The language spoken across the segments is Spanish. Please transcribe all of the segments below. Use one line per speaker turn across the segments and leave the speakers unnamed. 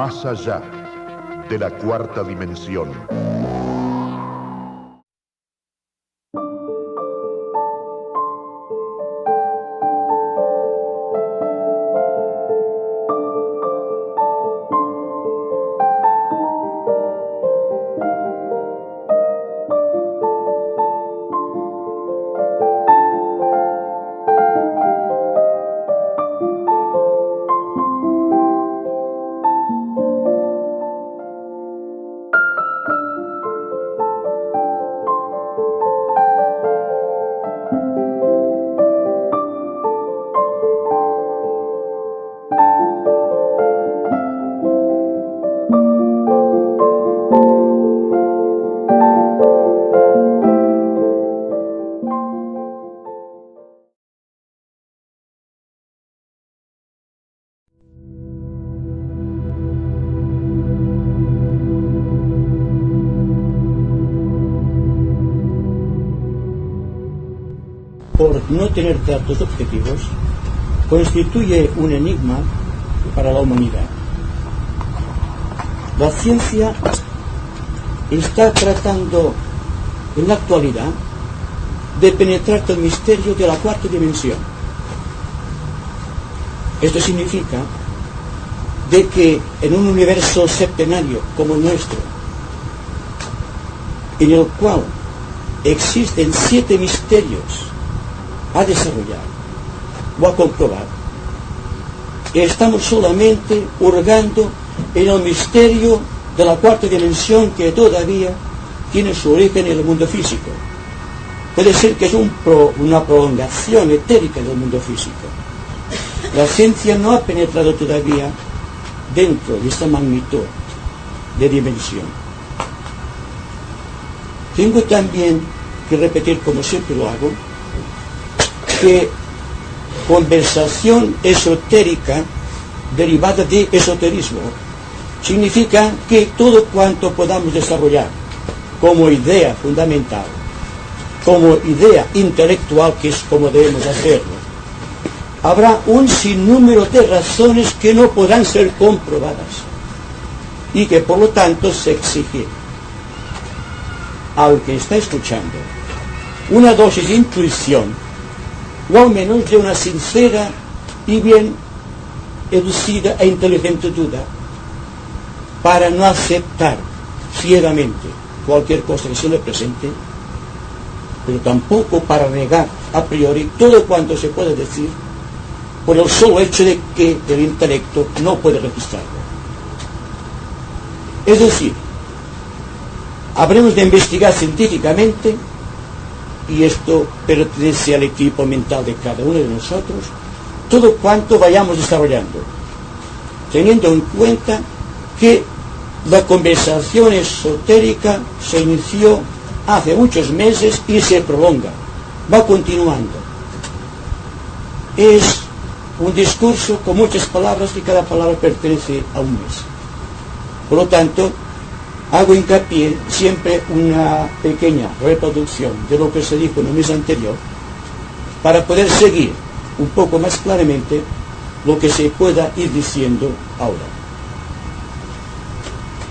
Más allá de la cuarta dimensión.
Por no tener datos objetivos, constituye un enigma para la humanidad. La ciencia está tratando en la actualidad de penetrar el misterio de la cuarta dimensión. Esto significa de que en un universo septenario como el nuestro, en el cual existen 7 misterios a desarrollar o a comprobar, estamos solamente hurgando en el misterio de la cuarta dimensión, que todavía tiene su origen en el mundo físico. Puede ser que es una prolongación etérica del mundo físico. La ciencia no ha penetrado todavía dentro de esta magnitud de dimensión. Tengo también que repetir, como siempre lo hago, que conversación esotérica derivada de esoterismo significa que todo cuanto podamos desarrollar como idea fundamental, como idea intelectual, que es como debemos hacerlo, habrá un sinnúmero de razones que no podrán ser comprobadas y que por lo tanto se exige al que está escuchando una dosis de intuición, o al menos de una sincera y bien educida e inteligente duda, para no aceptar ciegamente cualquier cosa que se le presente, pero tampoco para negar a priori todo cuanto se puede decir por el solo hecho de que el intelecto no puede registrarlo. Es decir, habremos de investigar científicamente, y esto pertenece al equipo mental de cada uno de nosotros, todo cuanto vayamos desarrollando, teniendo en cuenta que la conversación esotérica se inició hace muchos meses y se prolonga, va continuando. Es un discurso con muchas palabras y cada palabra pertenece a un mes. Por lo tanto, hago hincapié siempre una pequeña reproducción de lo que se dijo en el mes anterior para poder seguir un poco más claramente lo que se pueda ir diciendo ahora.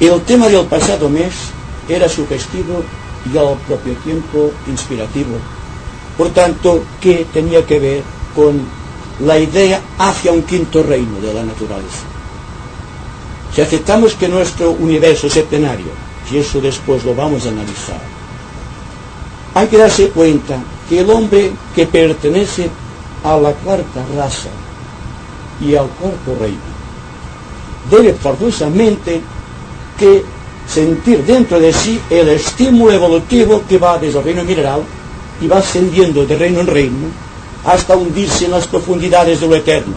El tema del pasado mes era sugestivo y al propio tiempo inspirativo, por tanto, que tenía que ver con la idea hacia un quinto reino de la naturaleza. Si aceptamos que nuestro universo septenario, y eso después lo vamos a analizar, hay que darse cuenta que el hombre que pertenece a la cuarta raza y al cuarto reino debe forzosamente que sentir dentro de sí el estímulo evolutivo que va desde el reino mineral y va ascendiendo de reino en reino hasta hundirse en las profundidades de lo eterno,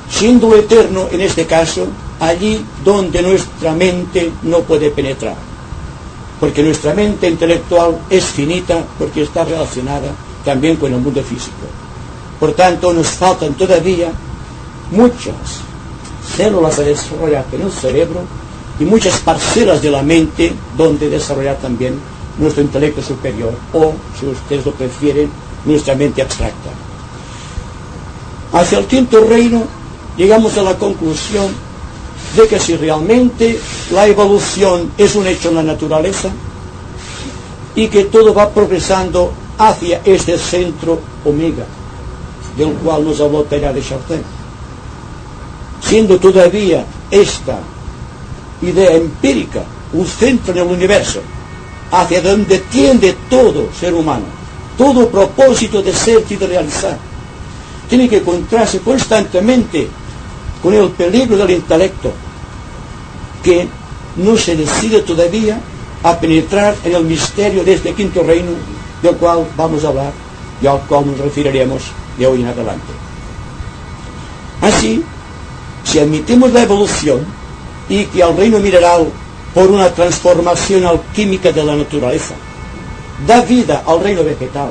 siendo lo eterno en este caso allí donde nuestra mente no puede penetrar, porque nuestra mente intelectual es finita, porque está relacionada también con el mundo físico. Por tanto, nos faltan todavía muchas células a desarrollar en el cerebro y muchas parcelas de la mente donde desarrollar también nuestro intelecto superior, o, si ustedes lo prefieren, nuestra mente abstracta. Hacia el quinto reino llegamos a la conclusión de que si realmente la evolución es un hecho en la naturaleza y que todo va progresando hacia este centro omega, del cual nos habló Teilhard de Chardin, siendo todavía esta idea empírica un centro en el universo, hacia donde tiende todo ser humano, todo propósito de ser y de realizar, tiene que encontrarse constantemente con el peligro del intelecto, que no se decide todavía a penetrar en el misterio de este quinto reino, del cual vamos a hablar y al cual nos referiremos de hoy en adelante. Así, si admitimos la evolución y que al reino mineral, por una transformación alquímica de la naturaleza, da vida al reino vegetal,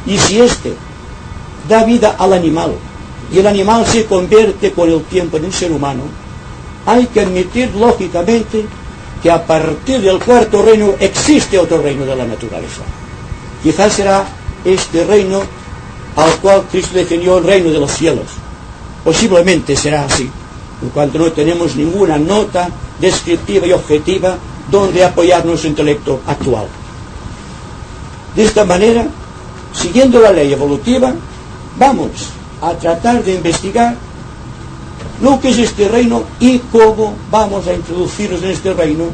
y si éste da vida al animal, y el animal se convierte con el tiempo en un ser humano, hay que admitir lógicamente que a partir del cuarto reino existe otro reino de la naturaleza. Quizás será este reino al cual Cristo definió el reino de los cielos. Posiblemente será así, en cuanto no tenemos ninguna nota descriptiva y objetiva donde apoyar nuestro intelecto actual. De esta manera, siguiendo la ley evolutiva, vamos a tratar de investigar lo que es este reino y cómo vamos a introducirnos en este reino,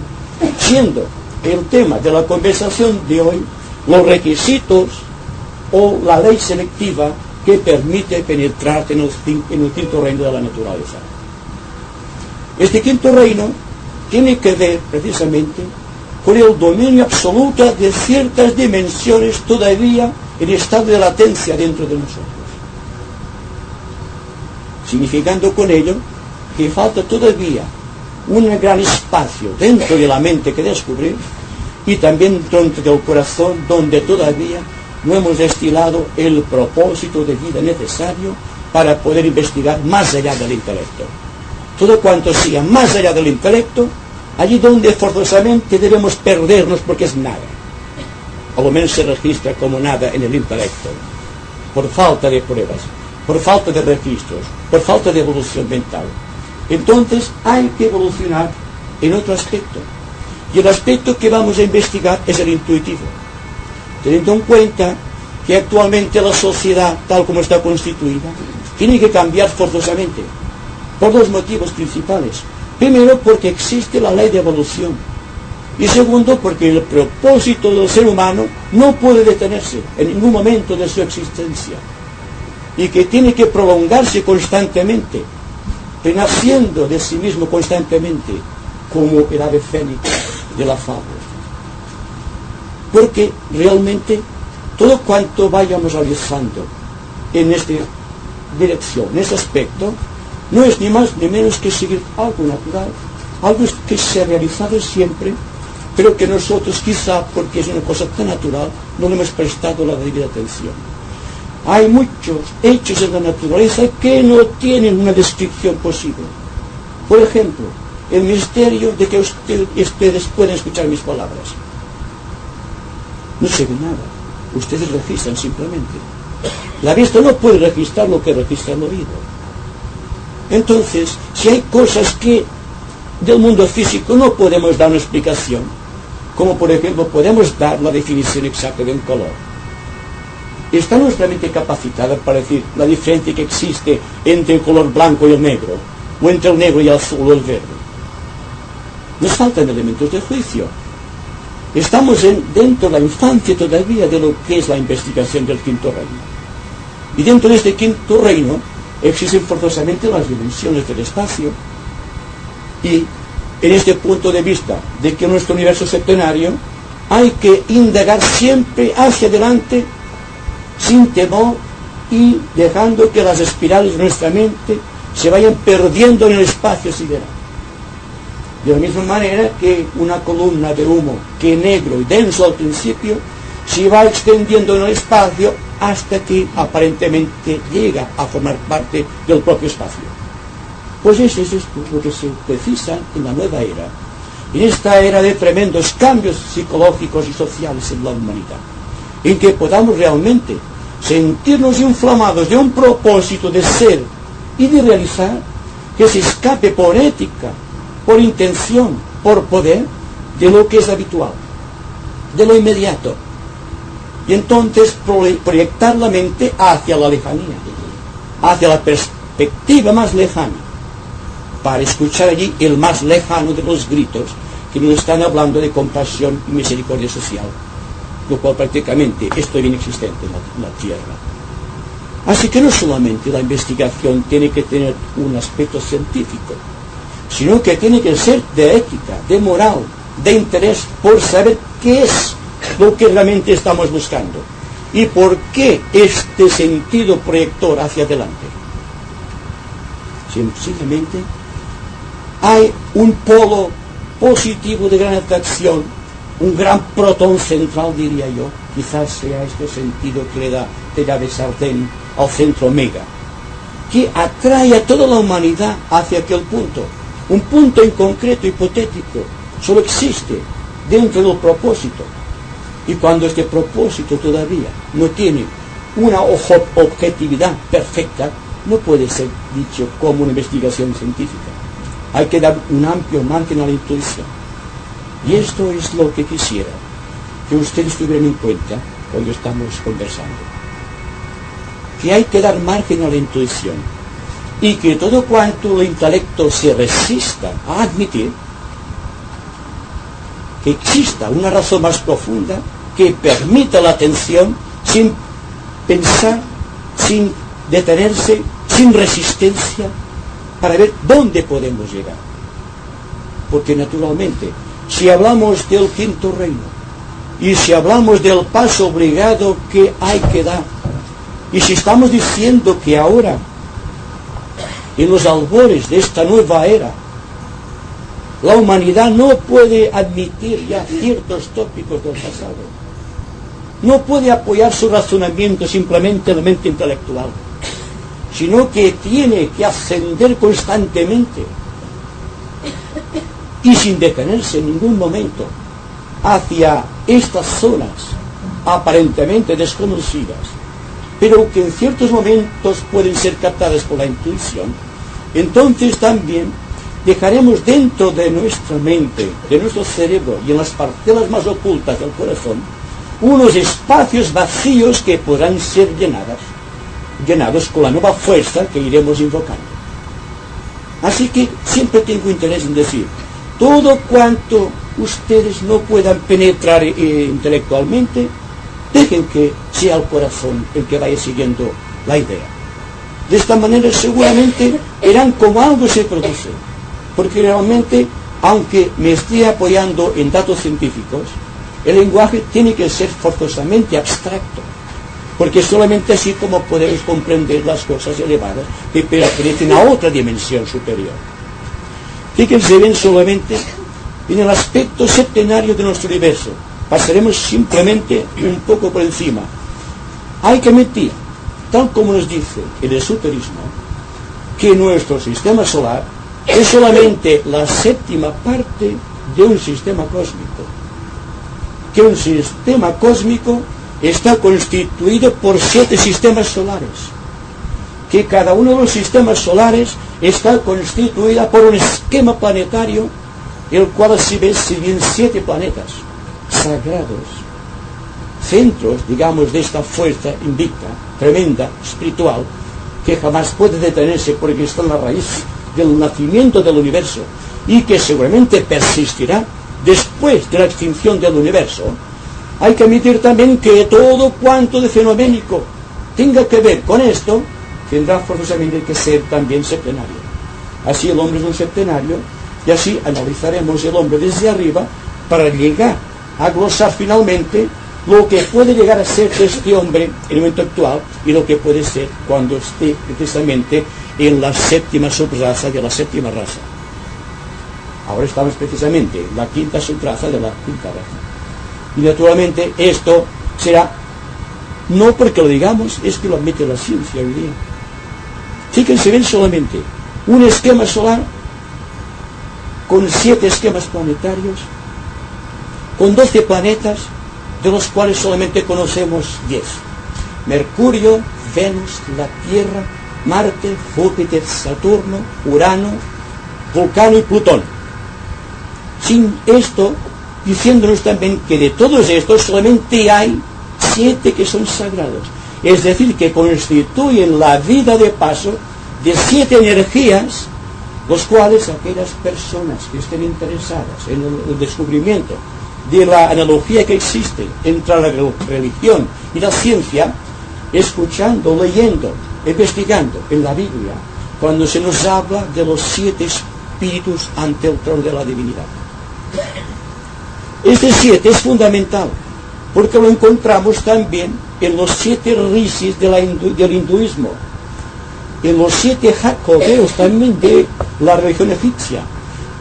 siendo el tema de la conversación de hoy los requisitos o la ley selectiva que permite penetrar en el quinto reino de la naturaleza. Este quinto reino tiene que ver precisamente con el dominio absoluto de ciertas dimensiones todavía en estado de latencia dentro de nosotros, significando con ello que falta todavía un gran espacio dentro de la mente que descubrir y también dentro del corazón, donde todavía no hemos destilado el propósito de vida necesario para poder investigar más allá del intelecto. Todo cuanto sea más allá del intelecto, allí donde forzosamente debemos perdernos porque es nada, a lo menos se registra como nada en el intelecto, por falta de pruebas, por falta de registros, por falta de evolución mental. Entonces hay que evolucionar en otro aspecto, y el aspecto que vamos a investigar es el intuitivo, teniendo en cuenta que actualmente la sociedad, tal como está constituida, tiene que cambiar forzosamente, por dos motivos principales. Primero, porque existe la ley de evolución, y segundo, porque el propósito del ser humano no puede detenerse en ningún momento de su existencia, y que tiene que prolongarse constantemente, renaciendo de sí mismo constantemente, como el ave fénix de la fábula. Porque realmente todo cuanto vayamos realizando en esta dirección, en este aspecto, no es ni más ni menos que seguir algo natural, algo que se ha realizado siempre, pero que nosotros quizá, porque es una cosa tan natural, no le hemos prestado la debida atención. Hay muchos hechos en la naturaleza que no tienen una descripción posible. Por ejemplo, el misterio de que ustedes pueden escuchar mis palabras. No se ve nada, ustedes registran simplemente. La vista no puede registrar lo que registra el oído. Entonces, si hay cosas que del mundo físico no podemos dar una explicación, como por ejemplo podemos dar la definición exacta de un color, ¿está nuestra mente capacitada para decir la diferencia que existe entre el color blanco y el negro, o entre el negro y el azul o el verde? Nos faltan elementos de juicio. Estamos dentro de la infancia todavía de lo que es la investigación del quinto reino. Y dentro de este quinto reino existen forzosamente las dimensiones del espacio. Y en este punto de vista de que nuestro universo septenario hay que indagar siempre hacia adelante, sin temor, y dejando que las espirales de nuestra mente se vayan perdiendo en el espacio sideral. De la misma manera que una columna de humo que es negro y denso al principio se va extendiendo en el espacio hasta que aparentemente llega a formar parte del propio espacio. Pues eso es lo que se precisa en la nueva era, en esta era de tremendos cambios psicológicos y sociales en la humanidad, en que podamos realmente sentirnos inflamados de un propósito de ser y de realizar que se escape por ética, por intención, por poder, de lo que es habitual, de lo inmediato. Y entonces proyectar la mente hacia la lejanía, hacia la perspectiva más lejana, para escuchar allí el más lejano de los gritos que nos están hablando de compasión y misericordia social, lo cual prácticamente es todavía inexistente en la Tierra. Así que no solamente la investigación tiene que tener un aspecto científico, sino que tiene que ser de ética, de moral, de interés por saber qué es lo que realmente estamos buscando y por qué este sentido proyector hacia adelante. Sencillamente hay un polo positivo de gran atracción, un gran protón central, diría yo, quizás sea este sentido que le da de llave sartén al centro omega, que atrae a toda la humanidad hacia aquel punto, un punto en concreto, hipotético, solo existe dentro del propósito. Y cuando este propósito todavía no tiene una objetividad perfecta, no puede ser dicho como una investigación científica. Hay que dar un amplio margen a la intuición. Y esto es lo que quisiera que ustedes tuvieran en cuenta cuando estamos conversando. Que hay que dar margen a la intuición y que todo cuanto el intelecto se resista a admitir, que exista una razón más profunda que permita la atención sin pensar, sin detenerse, sin resistencia, para ver dónde podemos llegar. Porque naturalmente, si hablamos del quinto reino, y si hablamos del paso obligado que hay que dar, y si estamos diciendo que ahora, en los albores de esta nueva era, la humanidad no puede admitir ya ciertos tópicos del pasado, no puede apoyar su razonamiento simplemente en la mente intelectual, sino que tiene que ascender constantemente y sin detenerse en ningún momento hacia estas zonas aparentemente desconocidas, pero que en ciertos momentos pueden ser captadas por la intuición. Entonces también dejaremos dentro de nuestra mente, de nuestro cerebro y en las parcelas más ocultas del corazón, unos espacios vacíos que podrán ser llenados con la nueva fuerza que iremos invocando. Así que siempre tengo interés en decir, todo cuanto ustedes no puedan penetrar intelectualmente, dejen que sea el corazón el que vaya siguiendo la idea. De esta manera seguramente verán como algo se produce, porque realmente, aunque me esté apoyando en datos científicos, el lenguaje tiene que ser forzosamente abstracto, porque solamente así como podemos comprender las cosas elevadas que pertenecen a otra dimensión superior. Fíjense bien solamente en el aspecto septenario de nuestro universo. Pasaremos simplemente un poco por encima. Hay que admitir, tal como nos dice el esoterismo, que nuestro sistema solar es solamente la séptima parte de un sistema cósmico. Que un sistema cósmico está constituido por 7 sistemas solares, que cada uno de los sistemas solares está constituida por un esquema planetario, el cual se ve siguen 7 planetas sagrados, centros, digamos, de esta fuerza invicta, tremenda, espiritual, que jamás puede detenerse porque está en la raíz del nacimiento del universo y que seguramente persistirá después de la extinción del universo. Hay que admitir también que todo cuanto de fenoménico tenga que ver con esto tendrá forzosamente que ser también septenario. Así el hombre es un septenario y así analizaremos el hombre desde arriba para llegar a glosar finalmente lo que puede llegar a ser este hombre en el momento actual y lo que puede ser cuando esté precisamente en la séptima subraza de la séptima raza. Ahora estamos precisamente en la quinta subraza de la quinta raza. Y naturalmente esto será, no porque lo digamos, es que lo admite la ciencia hoy día. Fíjense bien solamente, un esquema solar con 7 esquemas planetarios, con 12 planetas, de los cuales solamente conocemos 10. Mercurio, Venus, la Tierra, Marte, Júpiter, Saturno, Urano, Vulcano y Plutón. Sin esto, diciéndonos también que de todos estos solamente hay 7 que son sagrados. Es decir, que constituyen la vida de paso de 7 energías, los cuales aquellas personas que estén interesadas en el descubrimiento de la analogía que existe entre la religión y la ciencia, escuchando, leyendo, investigando en la Biblia, cuando se nos habla de los 7 espíritus ante el trono de la divinidad. Este 7 es fundamental, porque lo encontramos también en los 7 rishis del hinduismo, en los 7 jacobeos también de la religión egipcia.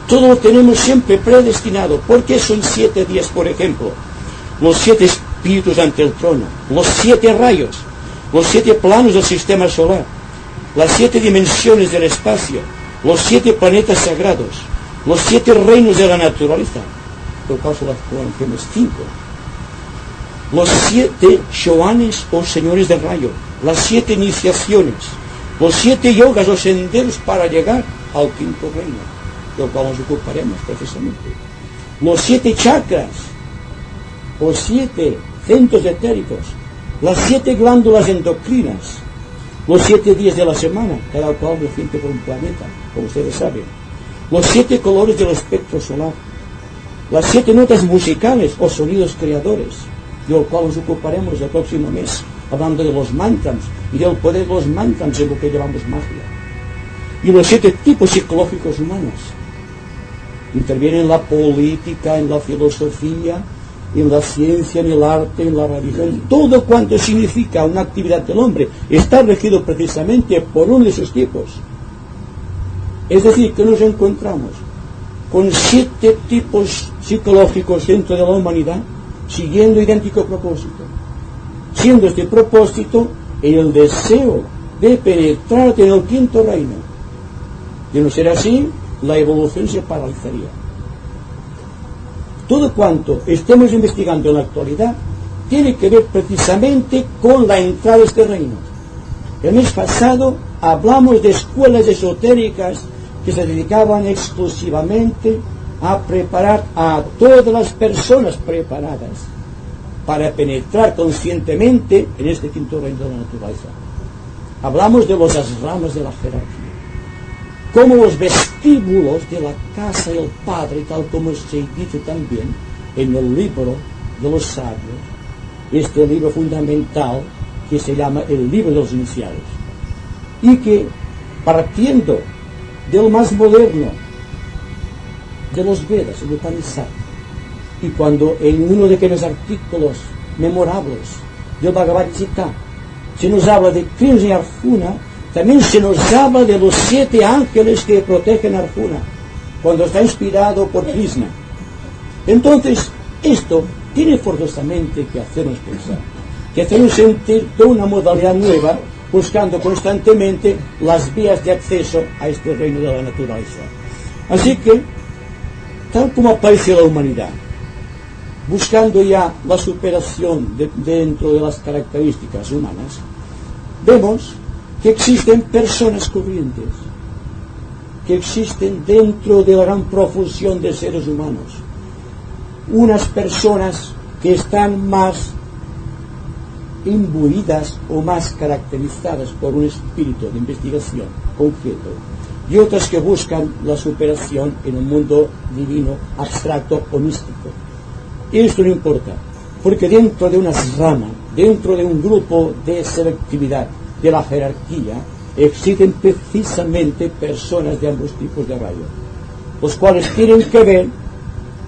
Todo lo tenemos siempre predestinado. Porque son 7 días, por ejemplo, los 7 espíritus ante el trono, los 7 rayos, los 7 planos del sistema solar, las 7 dimensiones del espacio, los 7 planetas sagrados, los 7 reinos de la naturaleza, por causa de las 5, los 7 shoanes o señores del rayo, las 7 iniciaciones, los 7 yogas o senderos para llegar al 5º reino, del cual nos ocuparemos precisamente, los 7 chakras o 7 centros etéricos, las 7 glándulas endocrinas, los 7 días de la semana, cada cual reciente por un planeta, como ustedes saben, los 7 colores del espectro solar, las 7 notas musicales o sonidos creadores, del cual nos ocuparemos el próximo mes, hablando de los mantras y del poder de los mantras en lo que llamamos magia, y los 7 tipos psicológicos humanos. Intervienen en la política, en la filosofía, en la ciencia, en el arte, en la religión. Todo cuanto significa una actividad del hombre está regido precisamente por uno de esos tipos. Es decir, que nos encontramos con 7 tipos psicológicos dentro de la humanidad, siguiendo idéntico propósito, siendo este propósito el deseo de penetrar en el 5º reino. De no ser así, la evolución se paralizaría. Todo cuanto estemos investigando en la actualidad tiene que ver precisamente con la entrada a este reino. El mes pasado hablamos de escuelas esotéricas que se dedicaban exclusivamente a preparar a todas las personas preparadas para penetrar conscientemente en este 5º reino de la naturaleza. Hablamos de los asramas de la jerarquía, como los vestíbulos de la casa del Padre, tal como se dice también en el libro de los sabios, este libro fundamental que se llama el libro de los iniciados, y que, partiendo del más moderno de los Vedas, el Upanishad, y cuando en uno de aquellos artículos memorables del Bhagavad Gita se nos habla de Krishna y Arjuna, también se nos habla de los 7 ángeles que protegen a Arjuna, cuando está inspirado por Krishna. Entonces, esto tiene forzosamente que hacernos pensar, que hacernos sentir de una modalidad nueva, buscando constantemente las vías de acceso a este reino de la naturaleza. Así que, tal como aparece la humanidad, buscando ya la superación dentro de las características humanas, vemos que existen personas corrientes, que existen dentro de la gran profusión de seres humanos, unas personas que están más imbuidas o más caracterizadas por un espíritu de investigación concreto, y otras que buscan la superación en un mundo divino, abstracto o místico. Esto no importa, porque dentro de una rama, dentro de un grupo de selectividad de la jerarquía, existen precisamente personas de ambos tipos de rayo, los cuales tienen que ver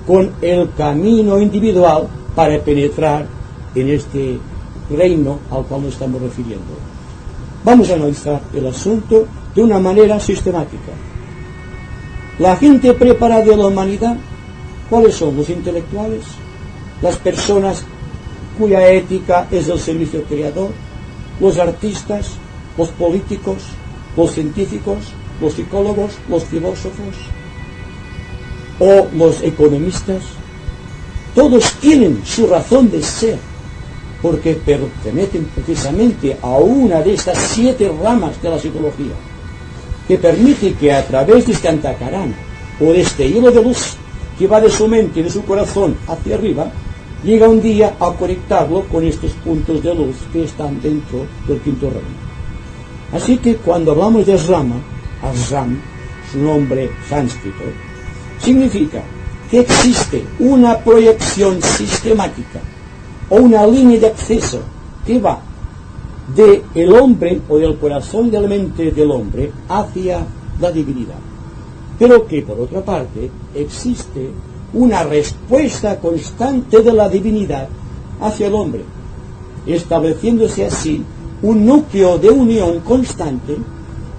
con el camino individual para penetrar en este reino al cual nos estamos refiriendo. Vamos a analizar el asunto de una manera sistemática. La gente preparada de la humanidad, ¿cuáles son? Los intelectuales, las personas cuya ética es del servicio creador, los artistas, los políticos, los científicos, los psicólogos, los filósofos o los economistas. Todos tienen su razón de ser, porque pertenecen precisamente a una de estas 7 ramas de la psicología, que permite que a través de este antacarana, o de este hilo de luz que va de su mente y de su corazón hacia arriba, llega un día a conectarlo con estos puntos de luz que están dentro del quinto reino. Así que cuando hablamos de Rama, Asram, su nombre sánscrito, significa que existe una proyección sistemática o una línea de acceso que va del hombre o del corazón de la mente del hombre hacia la divinidad, pero que por otra parte existe una respuesta constante de la divinidad hacia el hombre, estableciéndose así un núcleo de unión constante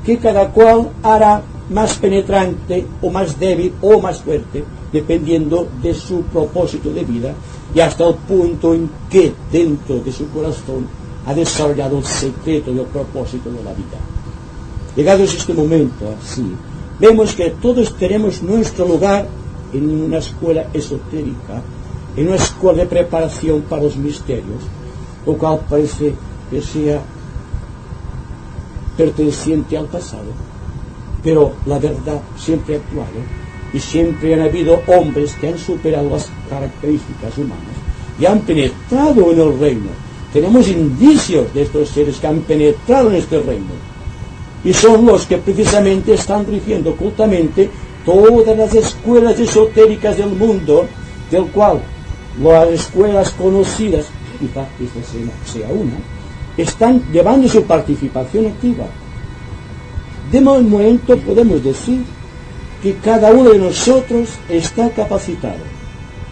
que cada cual hará más penetrante o más débil o más fuerte, dependiendo de su propósito de vida, y hasta el punto en que dentro de su corazón ha desarrollado el secreto del propósito de la vida. Llegados a este momento así, vemos que todos tenemos nuestro lugar en una escuela esotérica, en una escuela de preparación para los misterios, lo cual parece que sea perteneciente al pasado, pero la verdad siempre ha actuado, y siempre han habido hombres que han superado las características humanas y han penetrado en el reino. Tenemos indicios de estos seres que han penetrado en este reino, y son los que precisamente están dirigiendo ocultamente todas las escuelas esotéricas del mundo, del cual las escuelas conocidas, quizá esta sea una, están llevando su participación activa. De momento podemos decir que cada uno de nosotros está capacitado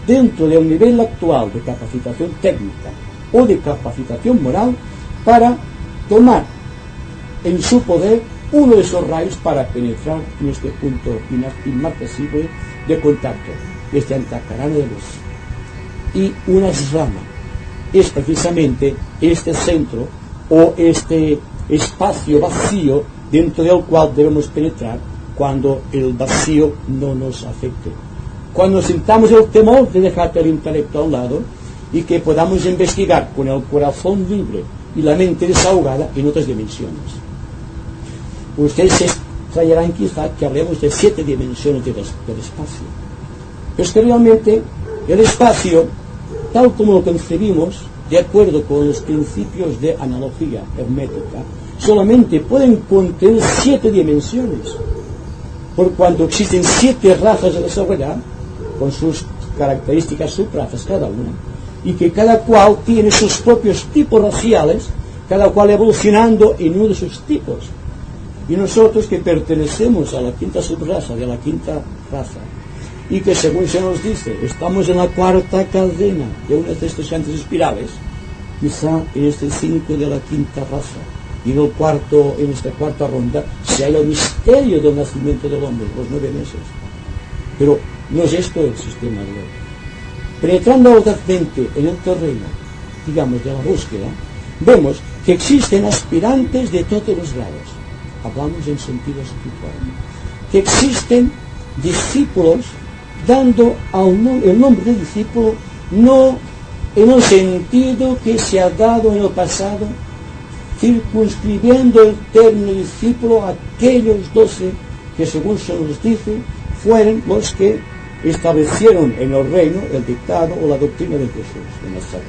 dentro de un nivel actual de capacitación técnica o de capacitación moral para tomar en su poder uno de esos rayos para penetrar en este punto inaccesible de contacto, este antacarana de luz. Y una rama es precisamente este centro o este espacio vacío dentro del cual debemos penetrar cuando el vacío no nos afecte. Cuando sintamos el temor de dejar el intelecto a un lado y que podamos investigar con el corazón libre y la mente desahogada en otras dimensiones. Ustedes se extrañarán quizá que hablemos de 7 dimensiones del espacio. Pero es que realmente el espacio, tal como lo concebimos, de acuerdo con los principios de analogía hermética, solamente pueden contener 7 dimensiones, por cuanto existen 7 razas de desarrollar, con sus características subrazas cada una, y que cada cual tiene sus propios tipos raciales, cada cual evolucionando en uno de sus tipos. Y nosotros que pertenecemos a la quinta subraza de la quinta raza, y que según se nos dice, estamos en la 4ª cadena de una de estas antes espirales, quizá en este 5 de la quinta raza, y en esta 4ª ronda se halla el misterio del nacimiento del hombre, los 9 meses. Pero no es esto el sistema de hoy. Penetrando audazmente en el terreno, digamos, de la búsqueda, vemos que existen aspirantes de todos los grados. Hablamos en sentido espiritual. Que existen discípulos dando el nombre de discípulo no en el sentido que se ha dado en el pasado, circunscribiendo el término discípulo a aquellos 12 que, según se nos dice, fueron los que establecieron en el reino el dictado o la doctrina de Jesús de Nazaret.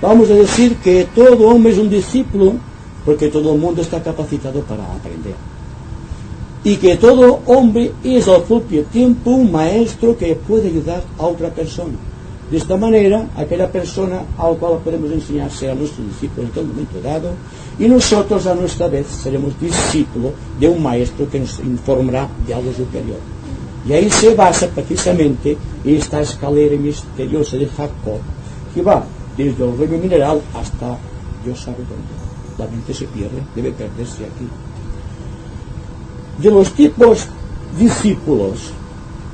Vamos a decir que todo hombre es un discípulo porque todo el mundo está capacitado para aprender, y que todo hombre es al propio tiempo un maestro que puede ayudar a otra persona. De esta manera, aquella persona al cual podemos enseñar será nuestro discípulo en todo momento dado, y nosotros a nuestra vez seremos discípulos de un maestro que nos informará de algo superior. Y ahí se basa precisamente esta escalera misteriosa de Jacob, que va desde el reino mineral hasta Dios sabe dónde. La mente se pierde, debe perderse aquí. De los tipos discípulos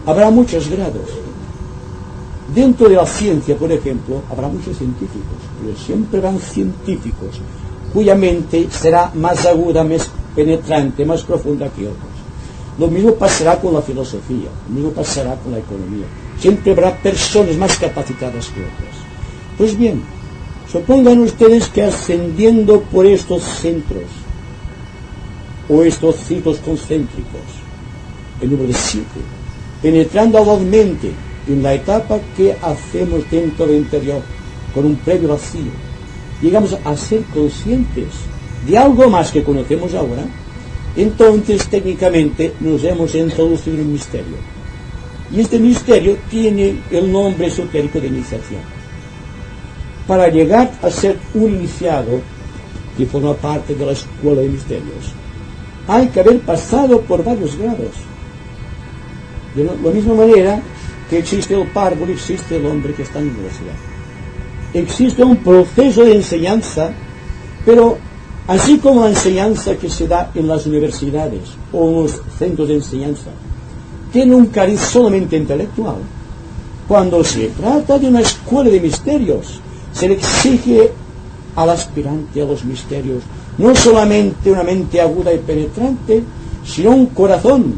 habrá muchos grados. Dentro de la ciencia, por ejemplo, habrá muchos científicos, pero siempre habrán científicos cuya mente será más aguda, más penetrante, más profunda que otros. Lo mismo pasará con la filosofía, lo mismo pasará con la economía. Siempre habrá personas más capacitadas que otras. Pues bien, Supongan ustedes que ascendiendo por estos centros, o estos ciclos concéntricos, el número de 7, penetrando audazmente en la etapa que hacemos dentro del interior, con un previo vacío, llegamos a ser conscientes de algo más que conocemos ahora, entonces técnicamente nos hemos introducido en un misterio. Y este misterio tiene el nombre esotérico de iniciación. Para llegar a ser un iniciado, que forma parte de la escuela de misterios, hay que haber pasado por varios grados. De la misma manera que existe el párvulo, existe el hombre que está en la universidad. Existe un proceso de enseñanza, pero así como la enseñanza que se da en las universidades o en los centros de enseñanza tiene un cariz solamente intelectual, cuando se trata de una escuela de misterios, se le exige al aspirante a los misterios no solamente una mente aguda y penetrante, sino un corazón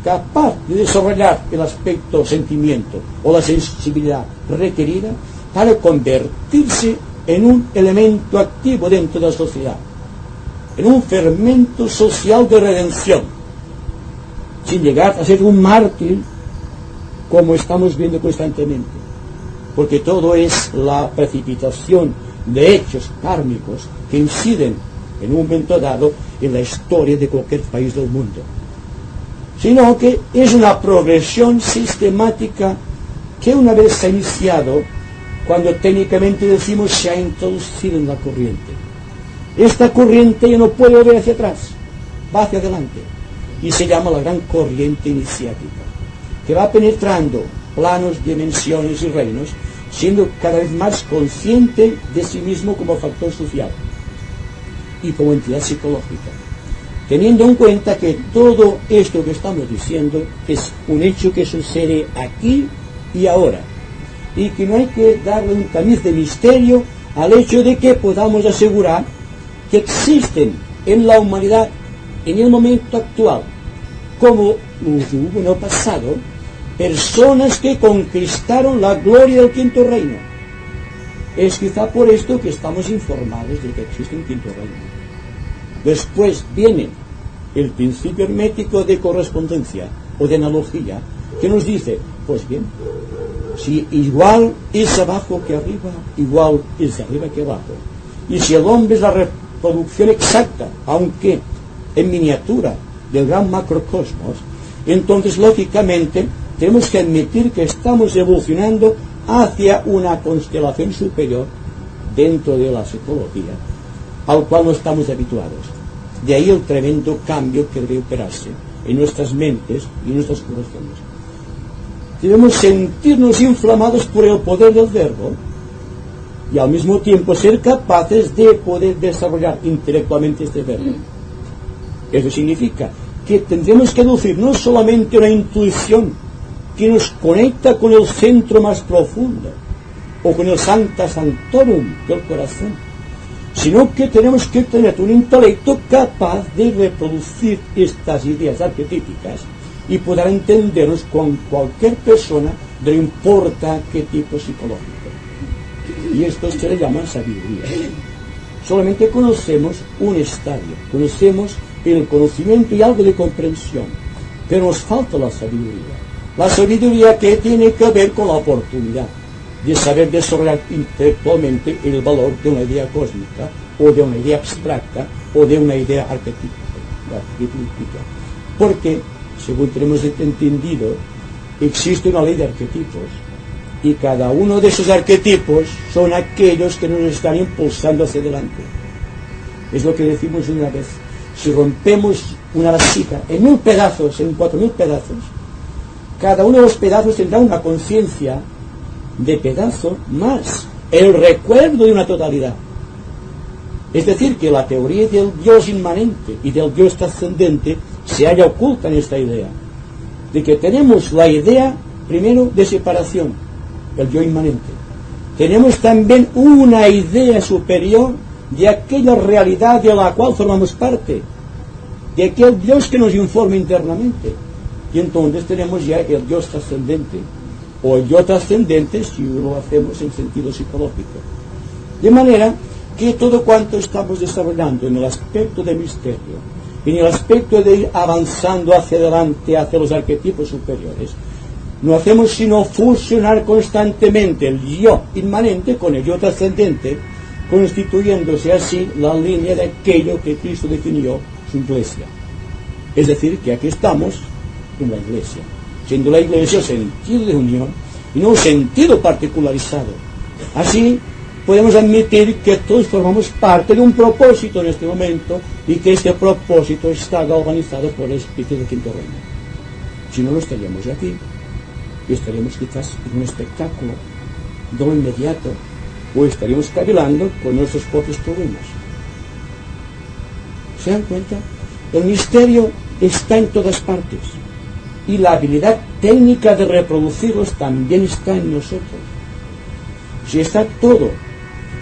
capaz de desarrollar el aspecto sentimiento o la sensibilidad requerida para convertirse en un elemento activo dentro de la sociedad, en un fermento social de redención, sin llegar a ser un mártir como estamos viendo constantemente, porque todo es la precipitación de hechos kármicos que inciden en un momento dado en la historia de cualquier país del mundo, sino que es una progresión sistemática que una vez se ha iniciado, cuando técnicamente decimos se ha introducido en la corriente, esta corriente ya no puede volver hacia atrás, va hacia adelante, y se llama la gran corriente iniciática, que va penetrando planos, dimensiones y reinos, siendo cada vez más consciente de sí mismo como factor social y como entidad psicológica, teniendo en cuenta que todo esto que estamos diciendo es un hecho que sucede aquí y ahora, y que no hay que darle un tamiz de misterio al hecho de que podamos asegurar que existen en la humanidad, en el momento actual, como hubo en el pasado, personas que conquistaron la gloria del quinto reino. Es quizá por esto que estamos informados de que existe un quinto reino. Después viene el principio hermético de correspondencia o de analogía, que nos dice, pues bien, si igual es abajo que arriba, igual es de arriba que abajo. Y si el hombre es la reproducción exacta, aunque en miniatura, del gran macrocosmos, entonces lógicamente tenemos que admitir que estamos evolucionando hacia una constelación superior dentro de la psicología, al cual no estamos habituados. De ahí el tremendo cambio que debe operarse en nuestras mentes y en nuestros corazones. Debemos sentirnos inflamados por el poder del verbo y al mismo tiempo ser capaces de poder desarrollar intelectualmente este verbo. Eso significa que tendremos que deducir no solamente una intuición que nos conecta con el centro más profundo o con el Sancta Sanctorum del corazón, sino que tenemos que tener un intelecto capaz de reproducir estas ideas arquetípicas y poder entendernos con cualquier persona, no importa qué tipo psicológico. Y esto se le llama sabiduría. Solamente conocemos un estadio, conocemos el conocimiento y algo de comprensión, pero nos falta la sabiduría. La sabiduría que tiene que ver con la oportunidad de saber desarrollar intelectualmente el valor de una idea cósmica, o de una idea abstracta, o de una idea arquetípica. Porque, según tenemos entendido, existe una ley de arquetipos, y cada uno de esos arquetipos son aquellos que nos están impulsando hacia adelante. Es lo que decimos una vez: si rompemos una vasija en 1000 pedazos, en 4000 pedazos, cada uno de los pedazos tendrá una conciencia de pedazo más el recuerdo de una totalidad. Es decir, que la teoría del Dios inmanente y del Dios trascendente se halla oculta en esta idea, de que tenemos la idea primero de separación, el yo inmanente. Tenemos también una idea superior de aquella realidad de la cual formamos parte, de aquel Dios que nos informa internamente. Y entonces tenemos ya el Dios trascendente, o el yo trascendente si lo hacemos en sentido psicológico. De manera que todo cuanto estamos desarrollando en el aspecto de misterio, en el aspecto de ir avanzando hacia adelante, hacia los arquetipos superiores, no hacemos sino fusionar constantemente el yo inmanente con el yo trascendente, constituyéndose así la línea de aquello que Cristo definió su iglesia. Es decir, que aquí estamos en la iglesia, siendo la iglesia sentido de unión y no un sentido particularizado. Así podemos admitir que todos formamos parte de un propósito en este momento y que este propósito está galvanizado por el Espíritu del Quinto Reino. Si no, lo estaríamos aquí y estaríamos quizás en un espectáculo de lo inmediato, o estaríamos cavilando con nuestros propios problemas. ¿Se dan cuenta? El misterio está en todas partes y la habilidad técnica de reproducirlos también está en nosotros. Si está todo,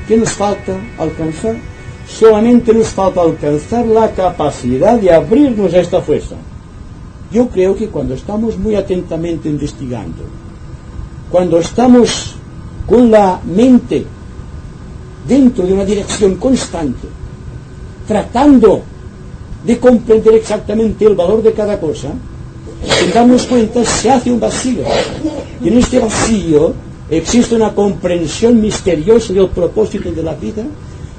¿qué nos falta alcanzar? Solamente nos falta alcanzar la capacidad de abrirnos a esta fuerza. Yo creo que cuando estamos muy atentamente investigando, cuando estamos con la mente dentro de una dirección constante, tratando de comprender exactamente el valor de cada cosa, sin darnos cuenta se hace un vacío. Y en este vacío existe una comprensión misteriosa del propósito de la vida,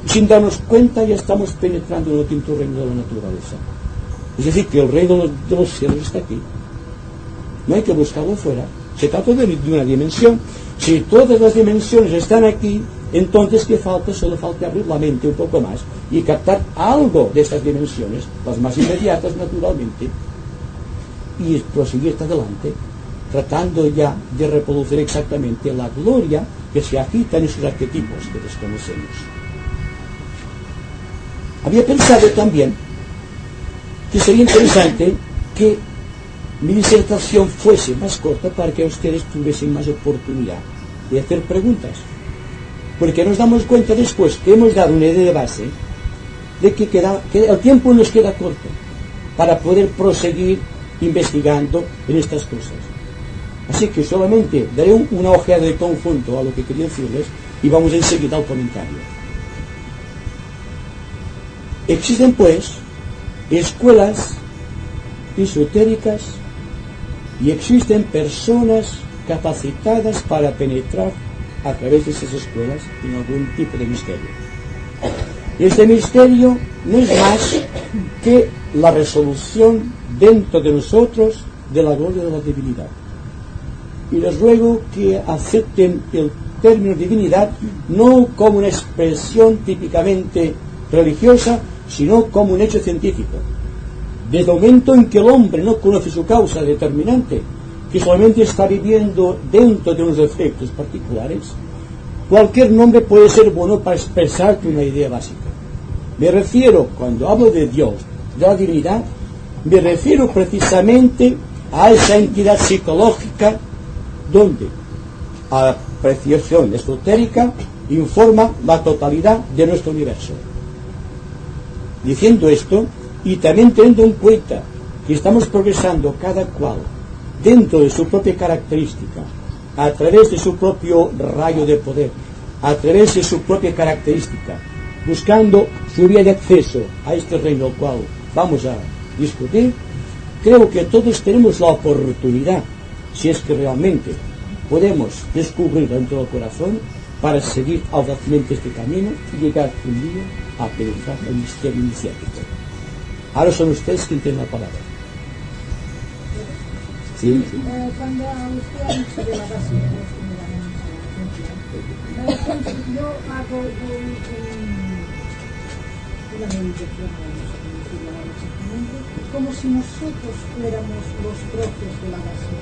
y sin darnos cuenta ya estamos penetrando en el quinto reino de la naturaleza. Es decir, que el reino de los cielos está aquí. No hay que buscarlo fuera. Se trata de una dimensión. Si todas las dimensiones están aquí, entonces ¿qué falta? Solo falta abrir la mente un poco más y captar algo de estas dimensiones, las más inmediatas naturalmente, y proseguir hasta adelante, tratando ya de reproducir exactamente la gloria que se agita en esos arquetipos que desconocemos. Había pensado también que sería interesante que mi disertación fuese más corta para que ustedes tuviesen más oportunidad de hacer preguntas, porque nos damos cuenta después que hemos dado una idea de base de que el tiempo nos queda corto para poder proseguir investigando en estas cosas. Así que solamente daré una ojeada de conjunto a lo que quería decirles y vamos enseguida al comentario. Existen pues escuelas esotéricas y existen personas capacitadas para penetrar a través de esas escuelas en algún tipo de misterio. Este misterio no es más que la resolución dentro de nosotros de la gloria de la divinidad. Y les ruego que acepten el término divinidad no como una expresión típicamente religiosa, sino como un hecho científico. Desde el momento en que el hombre no conoce su causa determinante, que solamente está viviendo dentro de unos efectos particulares, cualquier nombre puede ser bueno para expresarte una idea básica. Me refiero, cuando hablo de Dios, de la divinidad, me refiero precisamente a esa entidad psicológica donde a la apreciación esotérica informa la totalidad de nuestro universo. Diciendo esto, y también teniendo en cuenta que estamos progresando cada cual dentro de su propia característica, a través de su propio rayo de poder, a través de su propia característica, buscando su vía de acceso a este reino al cual vamos a discutir, creo que todos tenemos la oportunidad, si es que realmente podemos descubrir dentro del corazón, para seguir audazmente este camino y llegar un día a penetrar el misterio iniciático. Ahora son ustedes quienes tienen la palabra. ¿Sí?
Cuando usted ha dicho de la base, yo hago una meditación, como si nosotros fuéramos los propios de la base,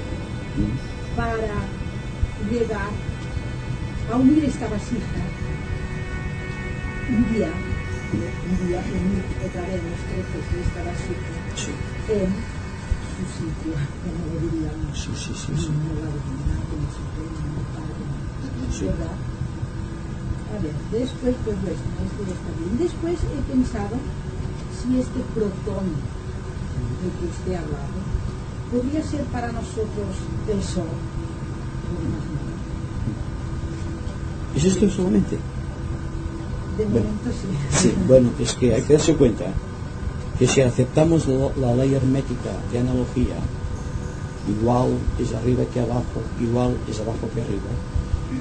para llegar a unir esta vasija un día unir otra vez los trozos de esta vasija en su sitio, como lo diríamos, en la divinidad, en su reino, ¿verdad? A ver, después pues esto está bien. Después he pensado si este protón del que usted ha hablado podría ser para nosotros el sol.
¿Es esto solamente?
De momento sí.
Sí, bueno, es que hay que darse cuenta que si aceptamos la ley hermética de analogía, igual es arriba que abajo, igual es abajo que arriba,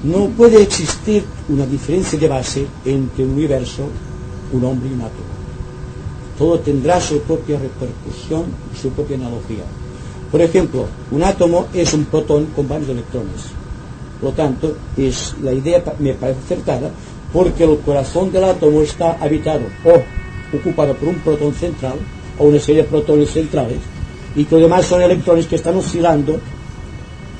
no puede existir una diferencia de base entre un universo, un hombre y un átomo. Todo tendrá su propia repercusión, su propia analogía. Por ejemplo, un átomo es un protón con varios electrones. Por lo tanto, la idea me parece acertada, porque el corazón del átomo está habitado o ocupado por un protón central o una serie de protones centrales, y que los demás son electrones que están oscilando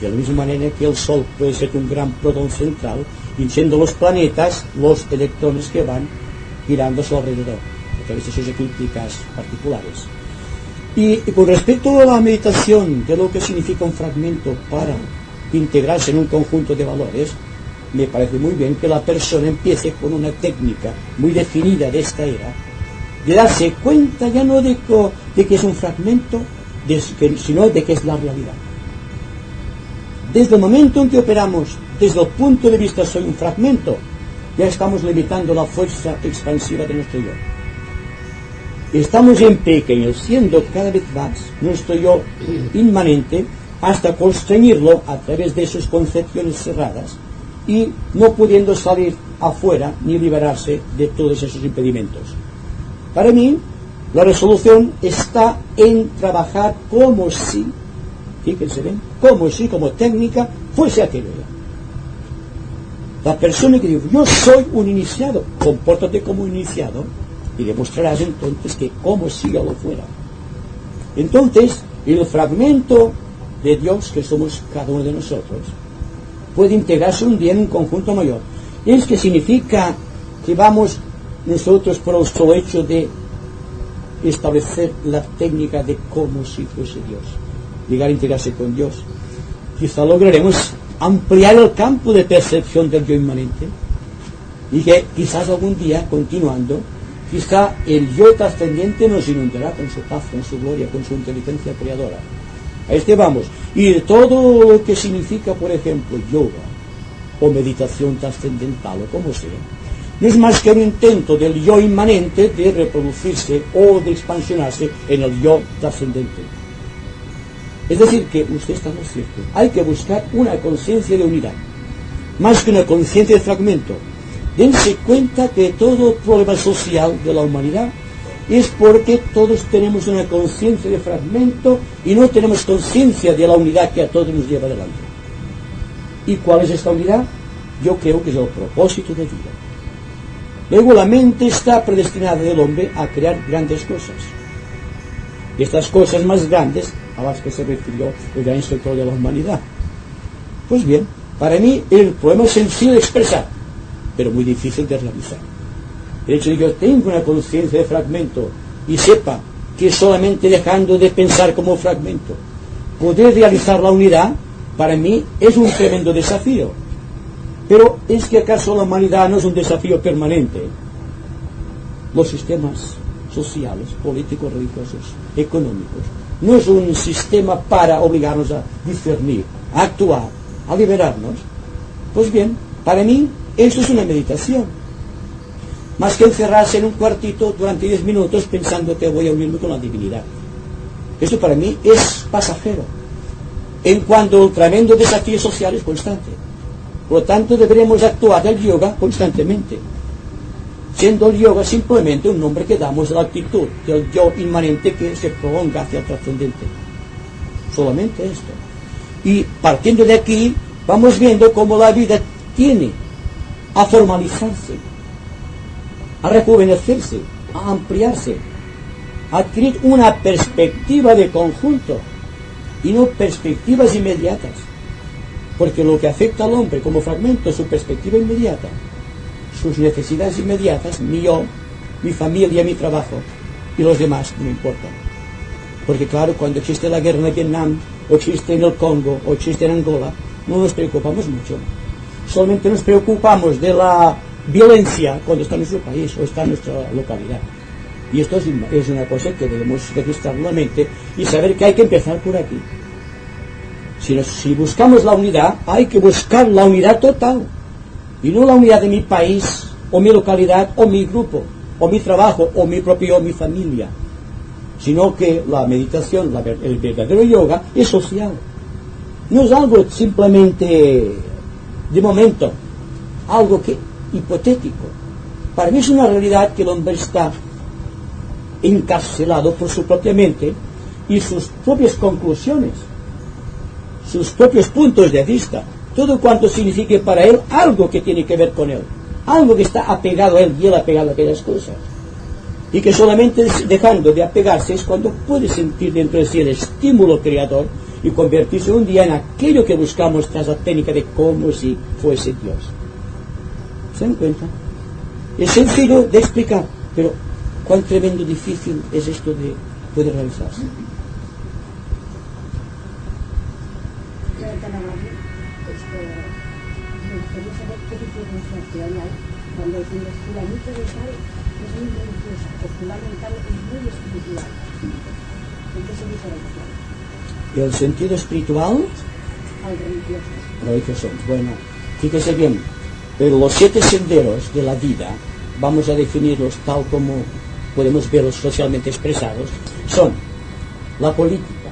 de la misma manera que el Sol puede ser un gran protón central, y siendo los planetas los electrones que van girando a su alrededor a través de sus eclípticas particulares. Y con respecto a la meditación de lo que significa un fragmento para integrarse en un conjunto de valores, me parece muy bien que la persona empiece con una técnica muy definida de esta era, de darse cuenta ya no de que es un fragmento, sino de que es la realidad. Desde el momento en que operamos desde el punto de vista soy un fragmento, ya estamos limitando la fuerza expansiva de nuestro yo. Estamos empequeñeciendo cada vez más nuestro yo inmanente hasta constreñirlo a través de sus concepciones cerradas y no pudiendo salir afuera ni liberarse de todos esos impedimentos. Para mí, la resolución está en trabajar como si, fíjense bien, como si como técnica fuese aquello. La persona que dice, yo soy un iniciado, compórtate como iniciado y demostrarás entonces que como si yo lo fuera. Entonces, el fragmento de Dios que somos cada uno de nosotros puede integrarse un día en un conjunto mayor. Es que significa que vamos nosotros por el solo hecho de establecer la técnica de como si fuese Dios, llegar a integrarse con Dios. Quizá lograremos ampliar el campo de percepción del yo inmanente y que quizás algún día, continuando, quizá el yo trascendiente nos inundará con su paz, con su gloria, con su inteligencia creadora. A este vamos. Y de todo lo que significa, por ejemplo, yoga o meditación trascendental o como sea, no es más que un intento del yo inmanente de reproducirse o de expansionarse en el yo trascendente. Es decir, que usted está muy cierto. Hay que buscar una conciencia de unidad, más que una conciencia de fragmento. Dense cuenta que todo problema social de la humanidad es porque todos tenemos una conciencia de fragmento y no tenemos conciencia de la unidad que a todos nos lleva adelante. ¿Y cuál es esta unidad? Yo creo que es el propósito de vida. Luego la mente está predestinada del hombre a crear grandes cosas. Y estas cosas más grandes a las que se refirió el gran instructor de la humanidad. Pues bien, para mí el problema es sencillo de expresar, pero muy difícil de realizar. El hecho de que yo tenga una conciencia de fragmento y sepa que solamente dejando de pensar como fragmento poder realizar la unidad, para mí es un tremendo desafío. Pero ¿es que acaso la humanidad no es un desafío permanente? Los sistemas sociales, políticos, religiosos, económicos, no es un sistema para obligarnos a discernir, a actuar, a liberarnos. Pues bien, para mí eso es una meditación, más que encerrarse en un cuartito durante 10 minutos pensando que voy a unirme con la divinidad. Eso para mí es pasajero, en cuanto el tremendo desafío social es constante. Por lo tanto, deberemos actuar el yoga constantemente, siendo el yoga simplemente un nombre que damos a la actitud del yo inmanente que se prolonga hacia el trascendente. Solamente esto. Y partiendo de aquí, vamos viendo cómo la vida tiene a formalizarse, a rejuvenecerse, a ampliarse, a adquirir una perspectiva de conjunto y no perspectivas inmediatas. Porque lo que afecta al hombre como fragmento es su perspectiva inmediata, sus necesidades inmediatas, mi yo, mi familia, mi trabajo, y los demás no importan. Porque claro, cuando existe la guerra en Vietnam, o existe en el Congo, o existe en Angola, no nos preocupamos mucho. Solamente nos preocupamos de la violencia cuando está en nuestro país o está en nuestra localidad. Y esto es una cosa que debemos registrar nuevamente y saber que hay que empezar por aquí. Si buscamos la unidad, hay que buscar la unidad total. Y no la unidad de mi país, o mi localidad, o mi grupo, o mi trabajo, o mi propio, o mi familia, sino que la meditación, el verdadero yoga, es social. No es algo simplemente de momento, algo que hipotético. Para mí es una realidad que el hombre está encarcelado por su propia mente y sus propias conclusiones, sus propios puntos de vista, todo cuanto signifique para él algo que tiene que ver con él, algo que está apegado a él y él apegado a aquellas cosas. Y que solamente dejando de apegarse es cuando puede sentir dentro de sí el estímulo creador y convertirse un día en aquello que buscamos tras la técnica de como si fuese Dios. ¿Se dan cuenta? Es sencillo de explicar, pero cuán tremendo difícil es esto de poder realizarse.
Me gustaría saber qué diferencia hay cuando decimos fulanito de tal es muy religiosa, o fulano de tal es muy espiritual. ¿En qué se diferencia?
¿El sentido espiritual?
Al religioso.
Religioso. Bueno, fíjese bien, pero los 7 senderos de la vida, vamos a definirlos tal como podemos verlos socialmente expresados, son la política,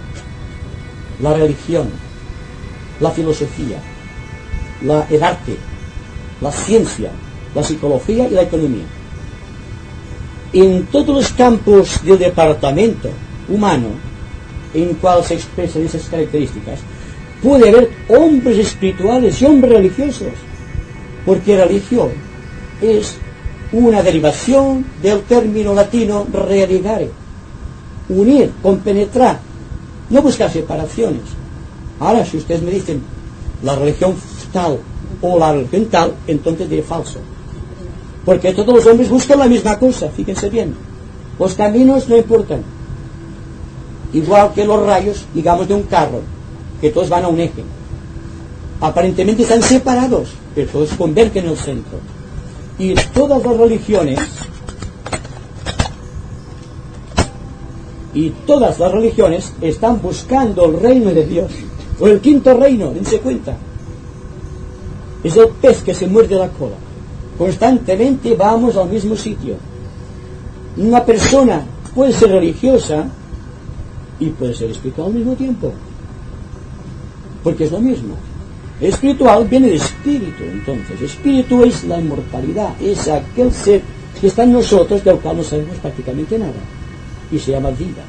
la religión, la filosofía, el arte, la ciencia, la psicología y la economía. En todos los campos del departamento humano en cual se expresan esas características, puede haber hombres espirituales y hombres religiosos, porque religión es una derivación del término latino religare, unir, compenetrar, no buscar separaciones. Ahora, si ustedes me dicen la religión tal o la religión tal, entonces diré falso, porque todos los hombres buscan la misma cosa. Fíjense bien, los caminos no importan, igual que los rayos, digamos, de un carro, que todos van a un eje, aparentemente están separados, pero todos convergen en el centro. Y todas las religiones están buscando el reino de Dios, o el quinto reino, dense cuenta. Es el pez que se muerde la cola. Constantemente vamos al mismo sitio. Una persona puede ser religiosa y puede ser espiritual al mismo tiempo, porque es lo mismo. Espiritual viene de espíritu. Entonces, espíritu es la inmortalidad, es aquel ser que está en nosotros, del cual no sabemos prácticamente nada, y se llama vida.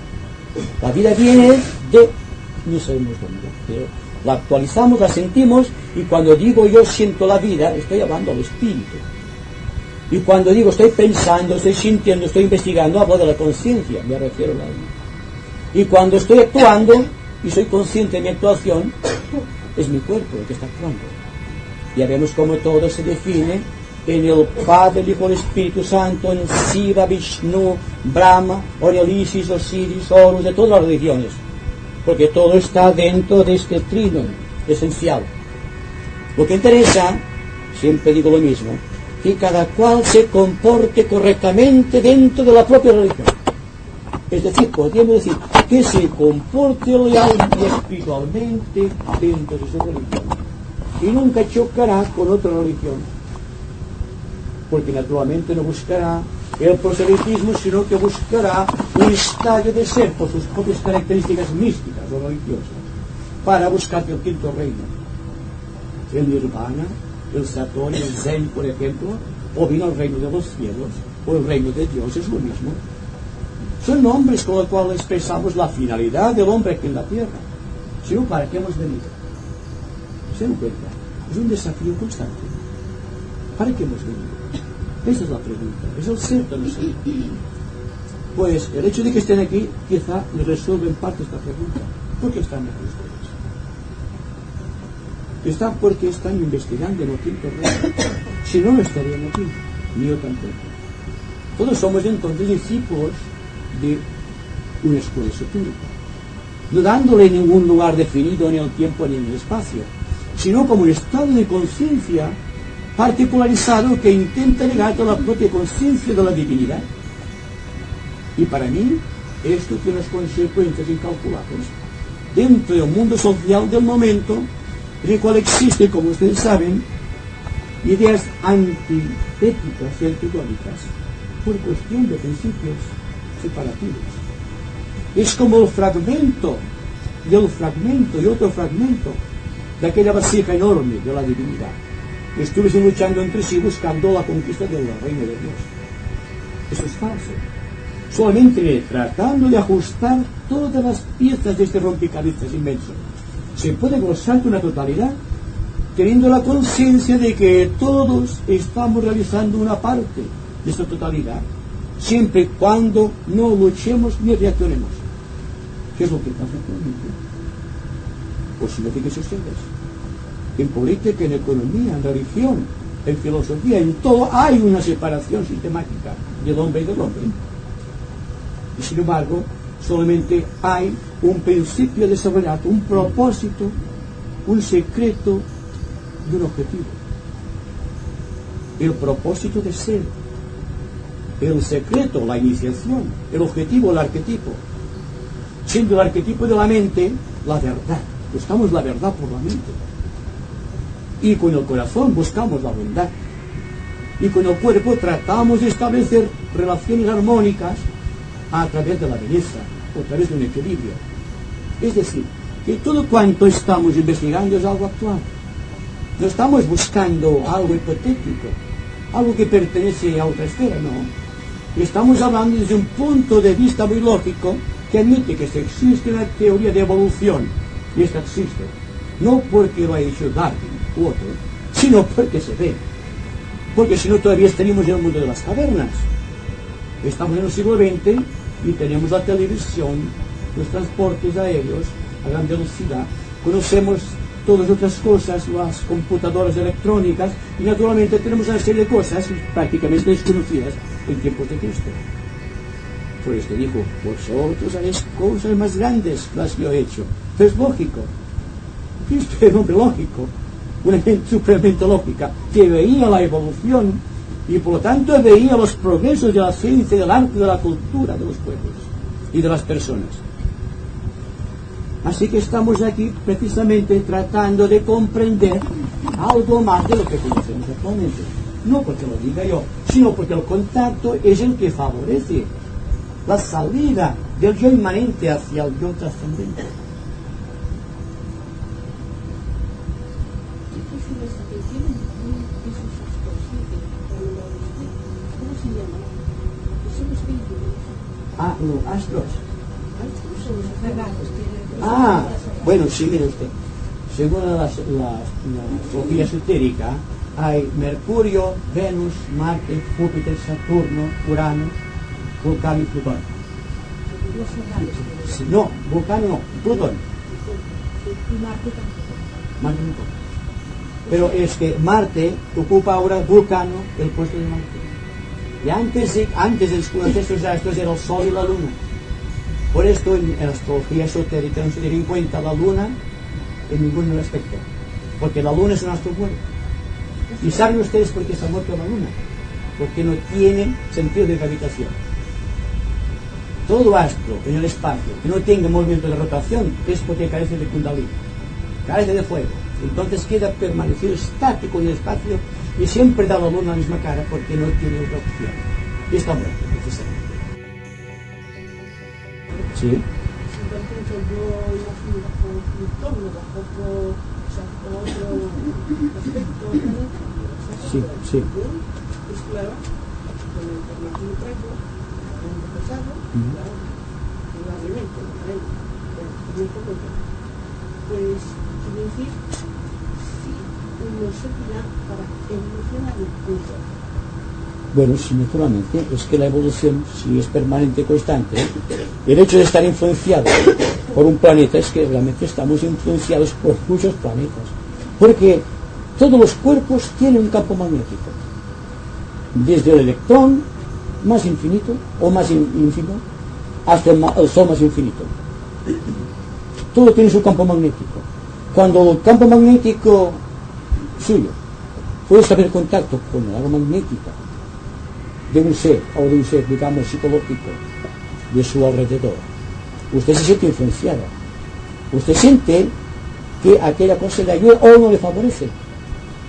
La vida viene de no sabemos dónde, pero la actualizamos, la sentimos, y cuando digo yo siento la vida, estoy hablando del espíritu. Y cuando digo estoy pensando, estoy sintiendo, estoy investigando, hablo de la conciencia, me refiero al alma. Y cuando estoy actuando y soy consciente de mi actuación, es mi cuerpo el que está actuando. Ya vemos cómo todo se define en el Padre, el Hijo, el Espíritu Santo, en Shiva, Vishnu, Brahma, Oriolisis, Osiris, Horus, de todas las religiones, porque todo está dentro de este trino esencial. Lo que interesa, siempre digo lo mismo, que cada cual se comporte correctamente dentro de la propia religión. Es decir, podríamos decir que se comporte leal y espiritualmente dentro de su religión, y nunca chocará con otra religión, porque naturalmente no buscará el proselitismo, sino que buscará un estadio de ser por sus propias características místicas o religiosas, para buscar el quinto reino, el nirvana, el satori, el zen, por ejemplo, o bien el reino de los cielos, o el reino de Dios, es lo mismo. Son nombres con los cuales expresamos la finalidad del hombre aquí en la tierra. Si no, ¿para qué hemos venido? ¿Se dan cuenta? Es un desafío constante. ¿Para qué hemos venido? Esa es la pregunta. Es el ser de nosotros. Pues el hecho de que estén aquí quizá les resuelve en parte esta pregunta. ¿Por qué están aquí ustedes? Están porque están investigando en el quinto reino. Si no, no estarían aquí. Ni yo tampoco. Todos somos entonces discípulos de una escuela esotérica, no dándole ningún lugar definido en el tiempo ni en el espacio, sino como un estado de conciencia particularizado que intenta llegar a la propia conciencia de la divinidad. Y para mí esto tiene unas consecuencias incalculables dentro del mundo social del momento, en el cual existe, como ustedes saben, ideas antiéticas y antigónicas por cuestión de principios separativos. Es como el fragmento y otro fragmento de aquella vasija enorme de la divinidad. Estuviesen luchando entre sí buscando la conquista del reino de Dios. Eso es falso. Solamente tratando de ajustar todas las piezas de este rompecabezas inmenso se puede gozar de una totalidad, teniendo la conciencia de que todos estamos realizando una parte de esta totalidad, siempre y cuando no luchemos ni reaccionemos. ¿Qué es lo que pasa actualmente? Pues si no fíjense ustedes, en política, en economía, en religión, en filosofía, en todo hay una separación sistemática del hombre y del hombre. Y sin embargo, solamente hay un principio desarrollado, un propósito, un secreto y un objetivo. El propósito de ser, el secreto, la iniciación, el objetivo, el arquetipo. Siendo el arquetipo de la mente, la verdad. Buscamos la verdad por la mente. Y con el corazón buscamos la bondad. Y con el cuerpo tratamos de establecer relaciones armónicas a través de la belleza, a través de un equilibrio. Es decir, que todo cuanto estamos investigando es algo actual. No estamos buscando algo hipotético, algo que pertenece a otra esfera, no. Estamos hablando desde un punto de vista muy lógico que admite que existe una teoría de evolución, y esta existe, no porque lo ha hecho Darwin u otro, sino porque se ve. Porque si no todavía estaríamos en el mundo de las cavernas. Estamos en el siglo XX y tenemos la televisión, los transportes aéreos a gran velocidad, conocemos todas otras cosas, las computadoras electrónicas, y naturalmente tenemos una serie de cosas prácticamente desconocidas en tiempos de Cristo. Por esto dijo, vosotros haréis cosas más grandes las que yo he hecho. Es lógico. Cristo es un hombre lógico, una mente supremamente lógica, que veía la evolución y por lo tanto veía los progresos de la ciencia, del arte, de la cultura de los pueblos y de las personas. Así que estamos aquí precisamente tratando de comprender algo más de lo que conocemos actualmente. No porque lo diga yo, sino porque el contacto es el que favorece la salida del yo inmanente hacia el yo trascendente. Ah, los astros. Ah, bueno, sí, mire usted. Según la astrología esotérica, hay Mercurio, Venus, Marte, Júpiter, Saturno, Urano, Vulcano y Plutón. No, Vulcano no, Plutón. Marte no. Pero es que Marte ocupa ahora Vulcano el puesto de Marte. Y antes de descubrir estos astros era el Sol y la Luna. Por esto en la astrología esotérica no se tiene en cuenta la Luna en ningún aspecto, porque la Luna es un astro muerto. ¿Y saben ustedes por qué se ha muerto la Luna? Porque no tiene sentido de gravitación. Todo astro en el espacio que no tenga movimiento de rotación es porque carece de Kundalini, carece de fuego. Entonces queda permanecido estático en el espacio y siempre da a la Luna la misma cara porque no tiene otra opción. Y está muerto, precisamente. Sí. Sí, sí.
Es claro, con la información que traigo, con el pasado, probablemente, pues, quiero decir, sí, uno servirá para evolucionar el punto.
Bueno, sí, naturalmente, es que la evolución, si es permanente y constante, el hecho de estar influenciado por un planeta es que realmente estamos influenciados por muchos planetas, porque todos los cuerpos tienen un campo magnético, desde el electrón más infinito o más ínfimo hasta el Sol más infinito. Todo tiene su campo magnético. Cuando el campo magnético suyo puede establecer contacto con el área magnética de un ser, o de un ser, digamos, psicológico de su alrededor, usted se siente influenciado. Usted siente que aquella cosa le ayuda o no le favorece.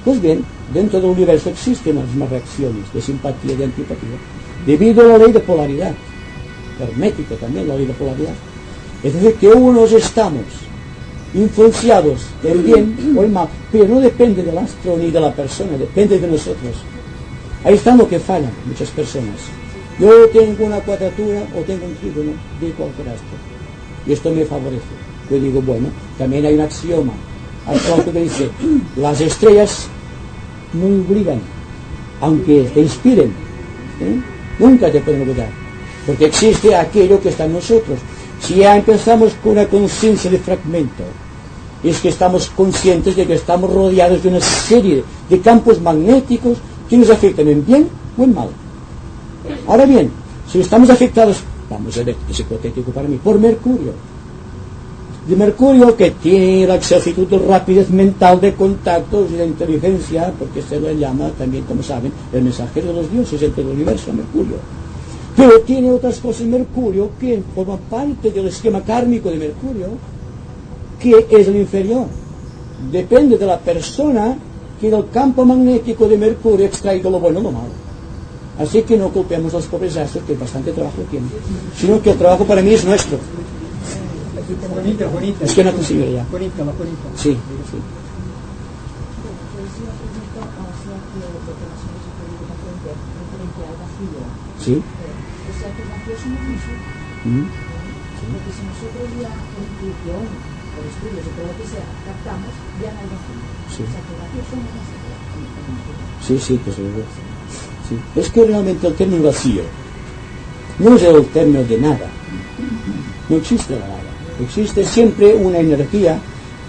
Pues bien, dentro del universo existen las mismas reacciones de simpatía y de antipatía, debido a la ley de polaridad, hermética también la ley de polaridad. Es decir, que unos estamos influenciados en bien o en mal, pero no depende del astro ni de la persona, depende de nosotros. Ahí está lo que fallan muchas personas. Yo tengo una cuadratura o tengo un trígono de cualquier astro, y esto me favorece. Yo digo, bueno, también hay un axioma astronómico que dice, las estrellas no obligan, aunque te inspiren, nunca te pueden obligar, porque existe aquello que está en nosotros. Si ya empezamos con una conciencia de fragmento, es que estamos conscientes de que estamos rodeados de una serie de campos magnéticos que nos afectan en bien o en mal. Ahora bien, si estamos afectados, vamos a ver, es hipotético para mí, por Mercurio, de Mercurio, que tiene la exactitud de rapidez mental de contactos y de inteligencia, porque se le llama también, como saben, el mensajero de los dioses entre el universo, Mercurio. Pero tiene otras cosas Mercurio que forman parte del esquema kármico de Mercurio, que es el inferior. Depende de la persona que del campo magnético de Mercurio extraiga lo bueno o lo malo. Así que no culpemos a los pobres astros, que bastante trabajo tienen, sino que el trabajo para mí es nuestro.
Bonita, bonita.
Es que no consigo ya.
Bonita, la bonita.
Sí, sí. Sí.
O sea, que el vacío somos nosotros. Porque si nosotros ya por intuición, por estudios y por lo que sea, captamos, ya no hay vacío.
Sí.
O sea, que el vacío somos nosotros.
Sí, sí, que se ve. Sí. Es que realmente el término vacío no es el término de nada. No existe la nada. Existe siempre una energía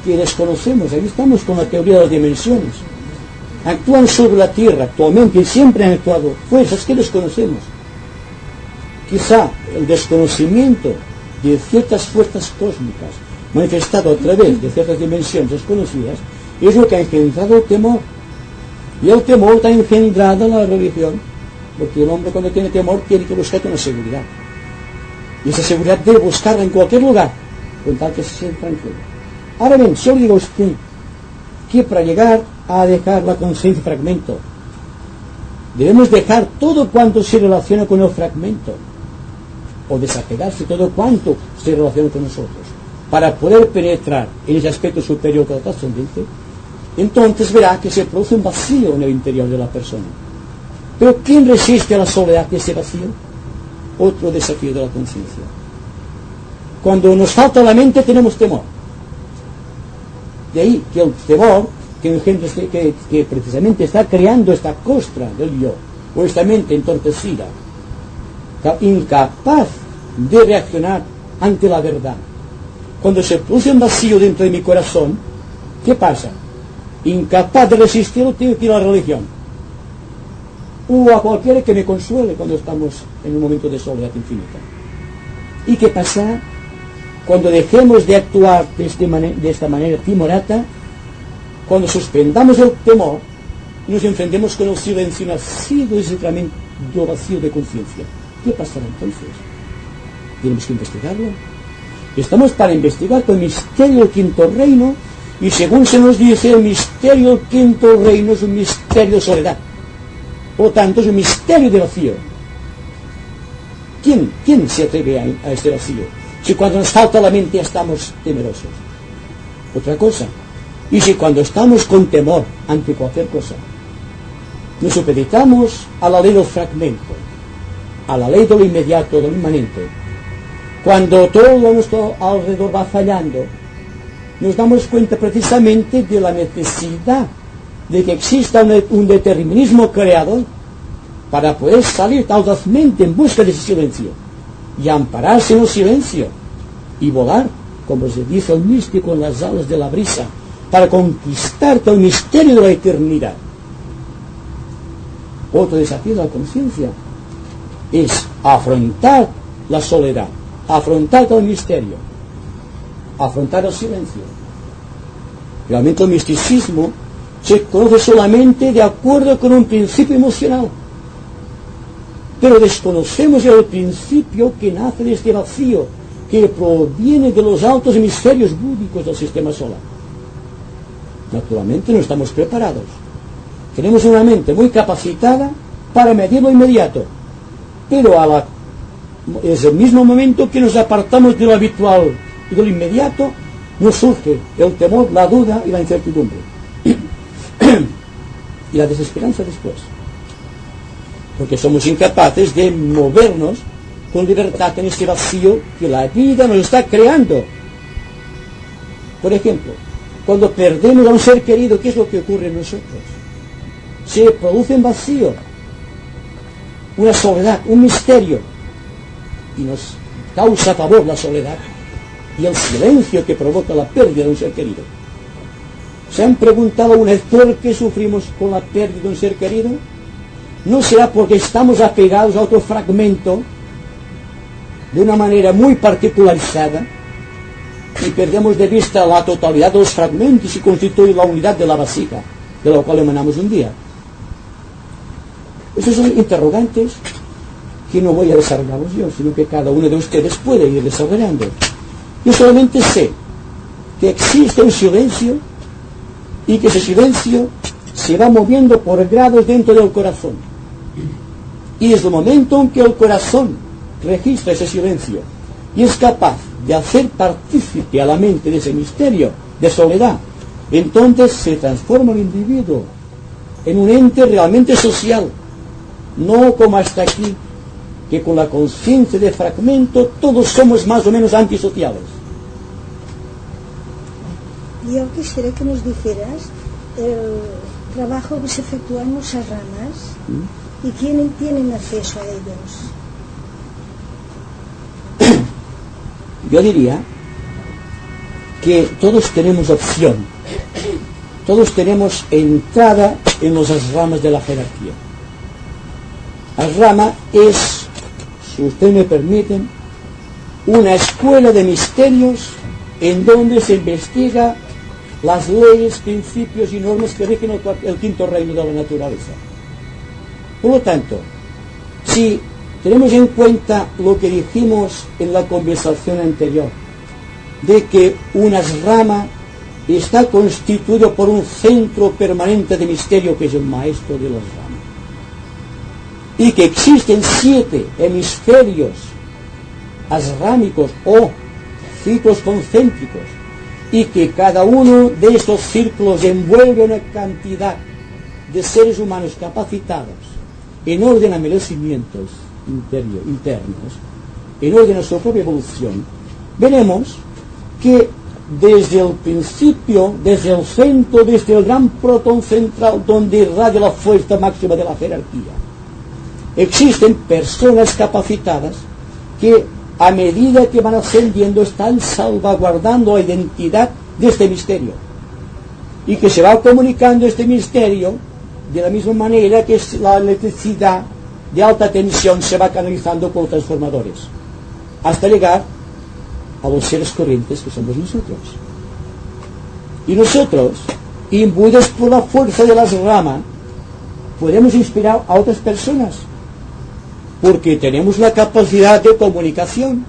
que desconocemos. Ahí estamos con la teoría de las dimensiones. Actúan sobre la Tierra actualmente y siempre han actuado fuerzas que desconocemos. Quizá el desconocimiento de ciertas fuerzas cósmicas manifestado a través de ciertas dimensiones desconocidas es lo que ha engendrado el temor. Y el temor ha engendrado la religión, porque el hombre cuando tiene temor tiene que buscar una seguridad. Y esa seguridad debe buscarla en cualquier lugar, con tal que se sienta tranquilo. Ahora bien, si yo le digo a usted que para llegar a dejar la conciencia fragmento, debemos dejar todo cuanto se relaciona con el fragmento, o desapegarse todo cuanto se relaciona con nosotros, para poder penetrar en ese aspecto superior que es trascendente, entonces verá que se produce un vacío en el interior de la persona. Pero ¿quién resiste a la soledad de ese vacío? Otro desafío de la conciencia. Cuando nos falta la mente tenemos temor. De ahí que el temor que engendra que precisamente está creando esta costra del yo, o esta mente entorpecida, incapaz de reaccionar ante la verdad. Cuando se produce un vacío dentro de mi corazón, ¿qué pasa? Incapaz de resistirlo, tengo que ir a la religión o a cualquiera que me consuele cuando estamos en un momento de soledad infinita. ¿Y qué pasa cuando dejemos de actuar de esta manera timorata? Cuando suspendamos el temor y nos enfrentemos con el silencio nacido de ese tremendo vacío de conciencia. ¿Qué pasará entonces? Tenemos que investigarlo. Estamos para investigar el misterio del quinto reino, y según se nos dice, el misterio del quinto reino es un misterio de soledad. Por lo tanto, es un misterio de vacío. ¿Quién se atreve a este vacío? Si cuando nos falta la mente estamos temerosos. Otra cosa. Y si cuando estamos con temor ante cualquier cosa, nos supeditamos a la ley del fragmento, a la ley de lo inmediato, de lo inmanente, cuando todo a nuestro alrededor va fallando, nos damos cuenta precisamente de la necesidad de que exista un determinismo creador para poder salir audazmente en busca de ese silencio y ampararse en el silencio y volar, como se dice el místico, en las alas de la brisa, para conquistar todo el misterio de la eternidad. Otro desafío de la conciencia es afrontar la soledad, afrontar todo el misterio, afrontar el silencio. Realmente el misticismo se conoce solamente de acuerdo con un principio emocional, pero desconocemos el principio que nace de este vacío, que proviene de los altos misterios búdicos del sistema solar. Naturalmente no estamos preparados, Tenemos una mente muy capacitada para medir lo inmediato, pero es el mismo momento que nos apartamos de lo habitual y de lo inmediato, nos surge el temor, la duda y la incertidumbre y la desesperanza después, porque somos incapaces de movernos con libertad en este vacío que la vida nos está creando. Por ejemplo, cuando perdemos a un ser querido, ¿qué es lo que ocurre en nosotros? Se produce un vacío, una soledad, un misterio, y nos causa pavor la soledad y el silencio que provoca la pérdida de un ser querido. ¿Se han preguntado una vez por qué sufrimos con la pérdida de un ser querido? ¿No será porque estamos apegados a otro fragmento de una manera muy particularizada y perdemos de vista la totalidad de los fragmentos y constituye la unidad de la vasija de la cual emanamos un día? Esos son interrogantes que no voy a desarrollarlos yo, sino que cada uno de ustedes puede ir desarrollando. Yo solamente sé que existe un silencio y que ese silencio se va moviendo por grados dentro del corazón. Y desde el momento en que el corazón registra ese silencio y es capaz de hacer partícipe a la mente de ese misterio de soledad, entonces se transforma el individuo en un ente realmente social, no como hasta aquí, que con la conciencia de fragmento todos somos más o menos antisociales.
Yo quisiera que nos dijeras el trabajo que se efectúa en las ramas y quiénes tienen acceso a ellos.
Yo diría que todos tenemos opción, todos tenemos entrada en las ramas de la jerarquía. La rama es, si ustedes me permiten, una escuela de misterios en donde se investiga las leyes, principios y normas que rigen el quinto reino de la naturaleza. Por lo tanto, si tenemos en cuenta lo que dijimos en la conversación anterior, de que una rama está constituido por un centro permanente de misterio que es el maestro de las ramas, y que existen 7 hemisferios asrámicos o ciclos concéntricos, y que cada uno de estos círculos envuelve una cantidad de seres humanos capacitados en orden a merecimientos internos, en orden a su propia evolución, veremos que desde el principio, desde el centro, desde el gran protón central donde irradia la fuerza máxima de la jerarquía, existen personas capacitadas que a medida que van ascendiendo están salvaguardando la identidad de este misterio y que se va comunicando este misterio de la misma manera que la electricidad de alta tensión se va canalizando por transformadores hasta llegar a los seres corrientes que somos nosotros. Y nosotros, imbuidos por la fuerza de las ramas, podemos inspirar a otras personas porque tenemos la capacidad de comunicación,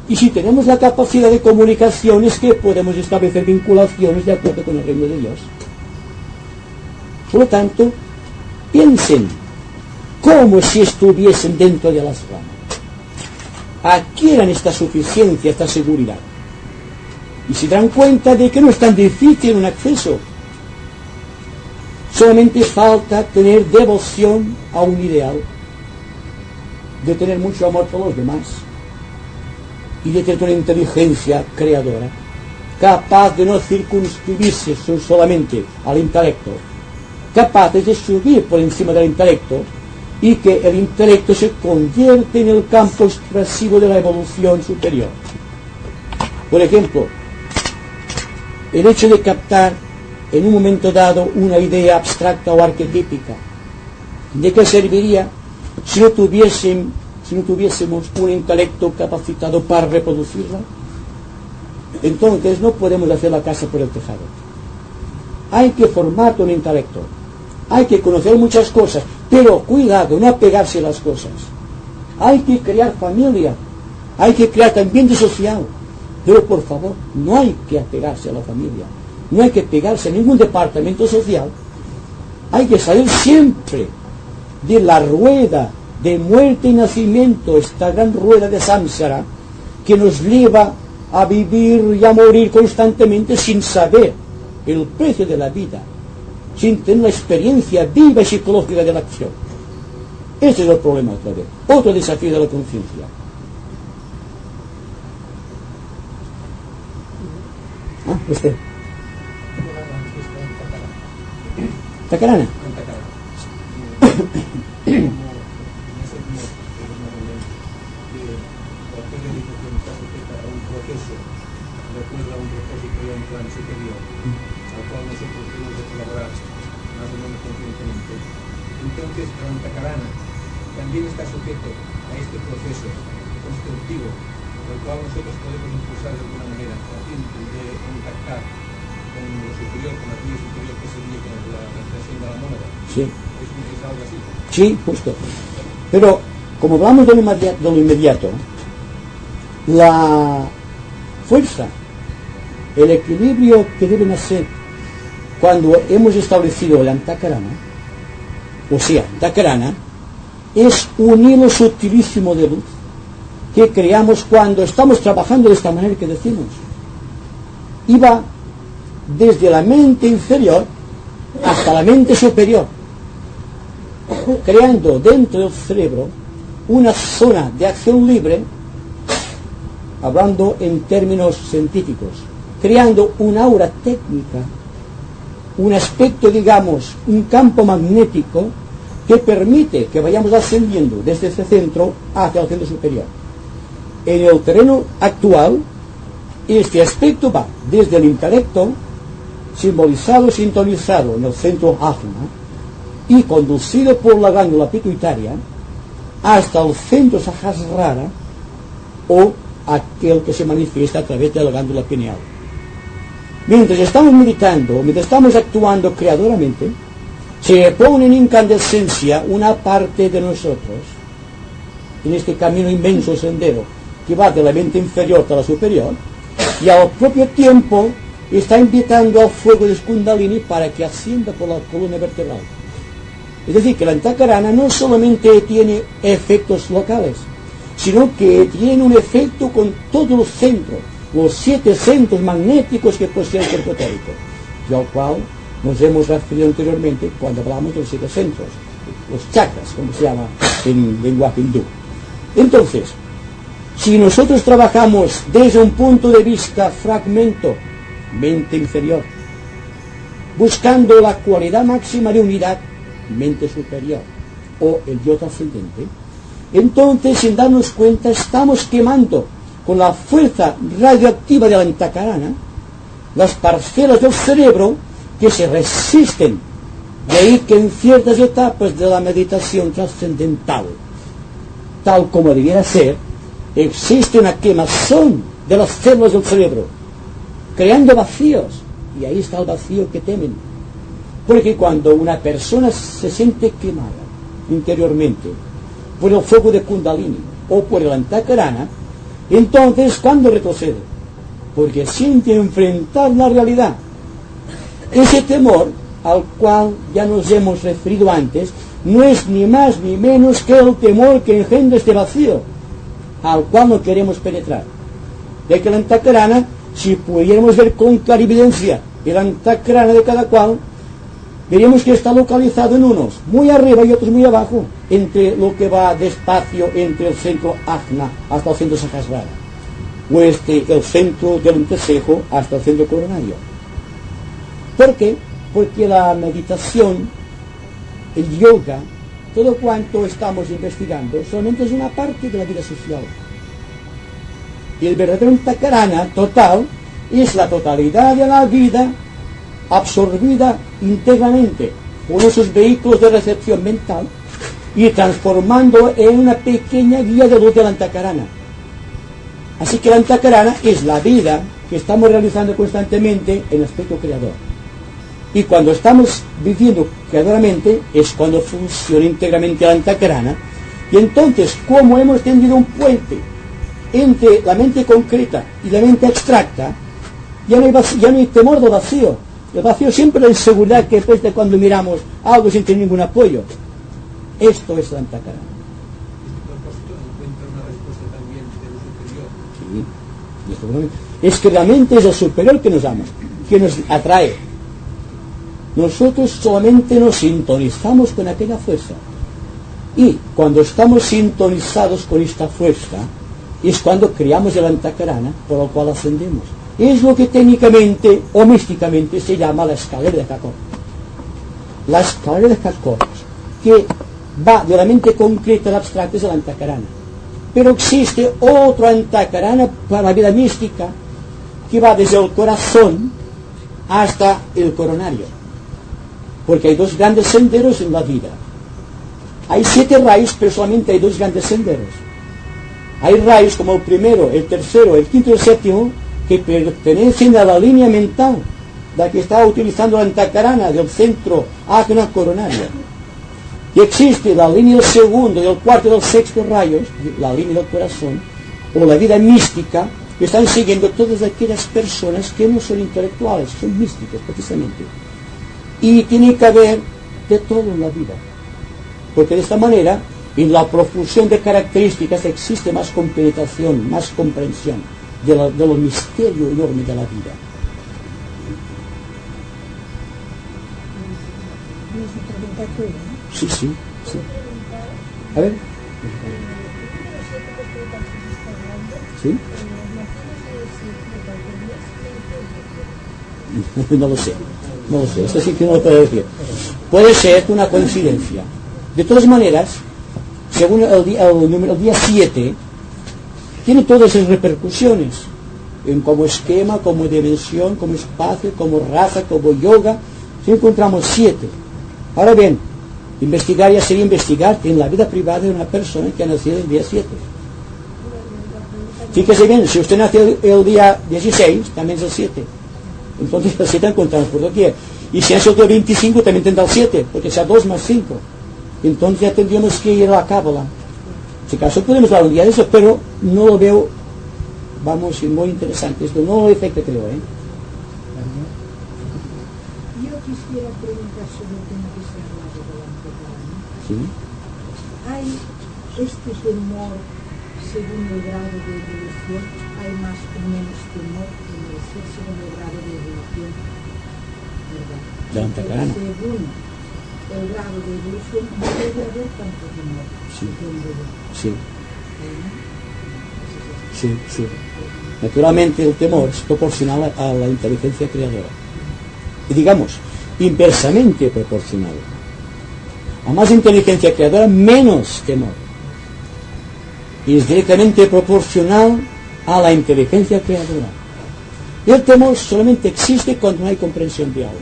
y si tenemos la capacidad de comunicación es que podemos establecer vinculaciones de acuerdo con el reino de Dios. Por lo tanto, piensen como si estuviesen dentro de las ramas, adquieran esta suficiencia, esta seguridad, y se dan cuenta de que no es tan difícil un acceso. Solamente falta tener devoción a un ideal, de tener mucho amor por los demás y de tener una inteligencia creadora capaz de no circunscribirse solamente al intelecto, capaces de subir por encima del intelecto y que el intelecto se convierte en el campo expresivo de la evolución superior. Por ejemplo, el hecho de captar en un momento dado una idea abstracta o arquetípica, ¿de qué serviría si no tuviésemos un intelecto capacitado para reproducirla? Entonces no podemos hacer la casa por el tejado. Hay que formar un intelecto, hay que conocer muchas cosas, pero cuidado, no apegarse a las cosas. Hay que crear familia, hay que crear ambiente social, pero por favor, no hay que apegarse a la familia, no hay que pegarse a ningún departamento social, hay que salir siempre de la rueda de muerte y nacimiento, esta gran rueda de samsara que nos lleva a vivir y a morir constantemente sin saber el precio de la vida, sin tener la experiencia viva y psicológica de la acción. Ese es el problema otra vez, otro desafío de la conciencia. Usted. Takarana.
Entonces, la Antakarana también está sujeto a este proceso constructivo, por el cual nosotros podemos impulsar de alguna manera a fin de contactar con lo superior, con la vía superior, que sería con la expresión de la mónada.
Sí.
¿Es algo así?
Sí, justo. Pero, como hablamos de lo inmediato, la fuerza, el equilibrio que deben hacer cuando hemos establecido el Antakarana, o sea, Antakarana, es un hilo sutilísimo de luz que creamos cuando estamos trabajando de esta manera que decimos. Y va desde la mente inferior hasta la mente superior, creando dentro del cerebro una zona de acción libre, hablando en términos científicos, creando una aura técnica, un aspecto, digamos, un campo magnético que permite que vayamos ascendiendo desde ese centro hacia el centro superior. En el terreno actual, este aspecto va desde el intelecto, simbolizado, sintonizado en el centro ajna, y conducido por la glándula pituitaria, hasta el centro sahasrara, o aquel que se manifiesta a través de la glándula pineal. Mientras estamos meditando, mientras estamos actuando creadoramente, se pone en incandescencia una parte de nosotros en este camino inmenso sendero que va de la mente inferior a la superior, y al propio tiempo está invitando al fuego de Kundalini para que ascienda por la columna vertebral. Es decir, que la Antakarana no solamente tiene efectos locales, sino que tiene un efecto con todos los centros, los 7 centros magnéticos que posee el cuerpo etérico, y al cual nos hemos referido anteriormente cuando hablamos de los 7 centros, los chakras, como se llama en lenguaje hindú. Entonces, si nosotros trabajamos desde un punto de vista fragmento, mente inferior, buscando la cualidad máxima de unidad, mente superior, o el yo ascendente, entonces, sin darnos cuenta, estamos quemando con la fuerza radioactiva de la Antakarana las parcelas del cerebro que se resisten. De ahí que en ciertas etapas de la meditación trascendental, tal como debiera ser, existe una quemazón de las células del cerebro, creando vacíos, y ahí está el vacío que temen. Porque cuando una persona se siente quemada interiormente por el fuego de Kundalini o por el Antakarana, entonces, ¿cuándo retrocede? Porque siente enfrentar la realidad. Ese temor al cual ya nos hemos referido antes no es ni más ni menos que el temor que engendra este vacío al cual no queremos penetrar. De que el Antakarana, si pudiéramos ver con clarividencia el Antakarana de cada cual, veríamos que está localizado en unos muy arriba y otros muy abajo, entre lo que va despacio entre el centro ajna hasta el centro sahasrara, o el centro del entrecejo hasta el centro coronario. ¿Por qué? Porque la meditación, el yoga, todo cuanto estamos investigando, solamente es una parte de la vida social. Y el verdadero Antakarana total es la totalidad de la vida absorbida íntegramente por esos vehículos de recepción mental y transformando en una pequeña guía de luz de la Antakarana. Así que la Antakarana es la vida que estamos realizando constantemente en aspecto creador. Y cuando estamos viviendo creadoramente es cuando funciona íntegramente la Antakarana. Y entonces, como hemos tendido un puente entre la mente concreta y la mente abstracta, ya no hay temor de vacío, El vacío siempre la inseguridad que presta cuando miramos algo sin tener ningún apoyo. Esto es la antacarana.
Este propósito encuentra una respuesta también de lo superior.
Sí, es que realmente es el superior que nos ama, que nos atrae. Nosotros solamente nos sintonizamos con aquella fuerza. Y cuando estamos sintonizados con esta fuerza, es cuando creamos el antacarana por el cual ascendemos. Es lo que técnicamente o místicamente se llama la escalera de Hathor. La escalera de Hathor, que va de la mente concreta al abstracto, es el antacarana. Pero existe otro antacarana para la vida mística que va desde el corazón hasta el coronario. Porque hay dos grandes senderos en la vida. Hay 7 rayos, pero solamente hay 2 grandes senderos. Hay rayos como el primero, el tercero, el quinto y el séptimo, que pertenecen a la línea mental, la que está utilizando la antacarana del centro hacia una coronaria. Y existe la línea del segundo, del cuarto y del sexto rayos, la línea del corazón, o la vida mística, que están siguiendo todas aquellas personas que no son intelectuales, son místicas precisamente. Y tiene que haber de todo en la vida. Porque de esta manera, en la profusión de características existe más compenetración, más comprensión de lo misterio enorme de la vida. Sí, sí, sí. A ver. ¿Sí? No lo sé. Esto sí que no lo puedo decir. Puede ser una coincidencia. De todas maneras, según el día 7, tiene todas esas repercusiones, como esquema, como dimensión, como espacio, como raza, como yoga. Si encontramos 7. Ahora bien, investigar ya sería investigar en la vida privada de una persona que ha nacido el día 7. Fíjese bien, si usted nació el día 16, también es el 7. Entonces el 7 encontramos por doquier. Y si nació el 25, también tendrá el 7, porque sea 2 más 5. Entonces ya tendríamos que ir a la cábala. Si acaso podemos hablar un día de eso, pero no lo veo, vamos, muy interesante. Esto no lo afecta, creo, ¿eh?
Yo quisiera preguntar sobre el tema que se ha hablado de la antacarana.
Sí.
¿Hay este temor según el grado de evolución? ¿Hay más o menos temor en el ser según el grado de evolución? ¿Verdad?
De la antacarana.
Según el grado de evolución no debe haber tanto temor.
Sí.
entiendo yo.
Sí. Sí, sí. Naturalmente el temor es proporcional a la inteligencia creadora. Y digamos, inversamente proporcional. A más inteligencia creadora, menos temor. Y es directamente proporcional a la inteligencia creadora. Y el temor solamente existe cuando no hay comprensión de algo.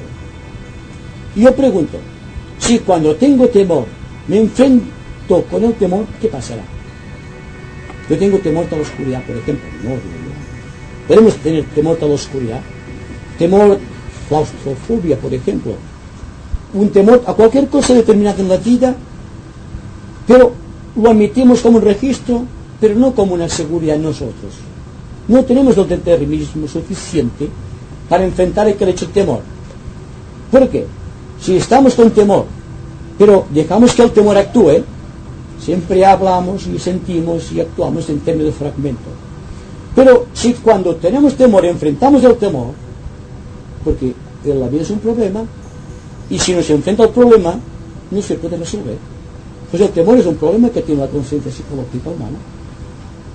Y yo pregunto, si cuando tengo temor me enfrento con el temor, ¿qué pasará? Yo tengo temor a la oscuridad, por ejemplo. No, podemos tener temor a la oscuridad. Temor, claustrofobia, por ejemplo. Un temor a cualquier cosa determinada en la vida, pero lo admitimos como un registro, pero no como una seguridad en nosotros. No tenemos el determinismo suficiente para enfrentar aquel hecho de temor. ¿Por qué? Si estamos con temor, pero dejamos que el temor actúe, siempre hablamos y sentimos y actuamos en términos de fragmento. Pero si cuando tenemos temor enfrentamos el temor, porque la vida es un problema, y si nos enfrenta al problema, no se puede resolver. Pues el temor es un problema que tiene la conciencia psicológica humana.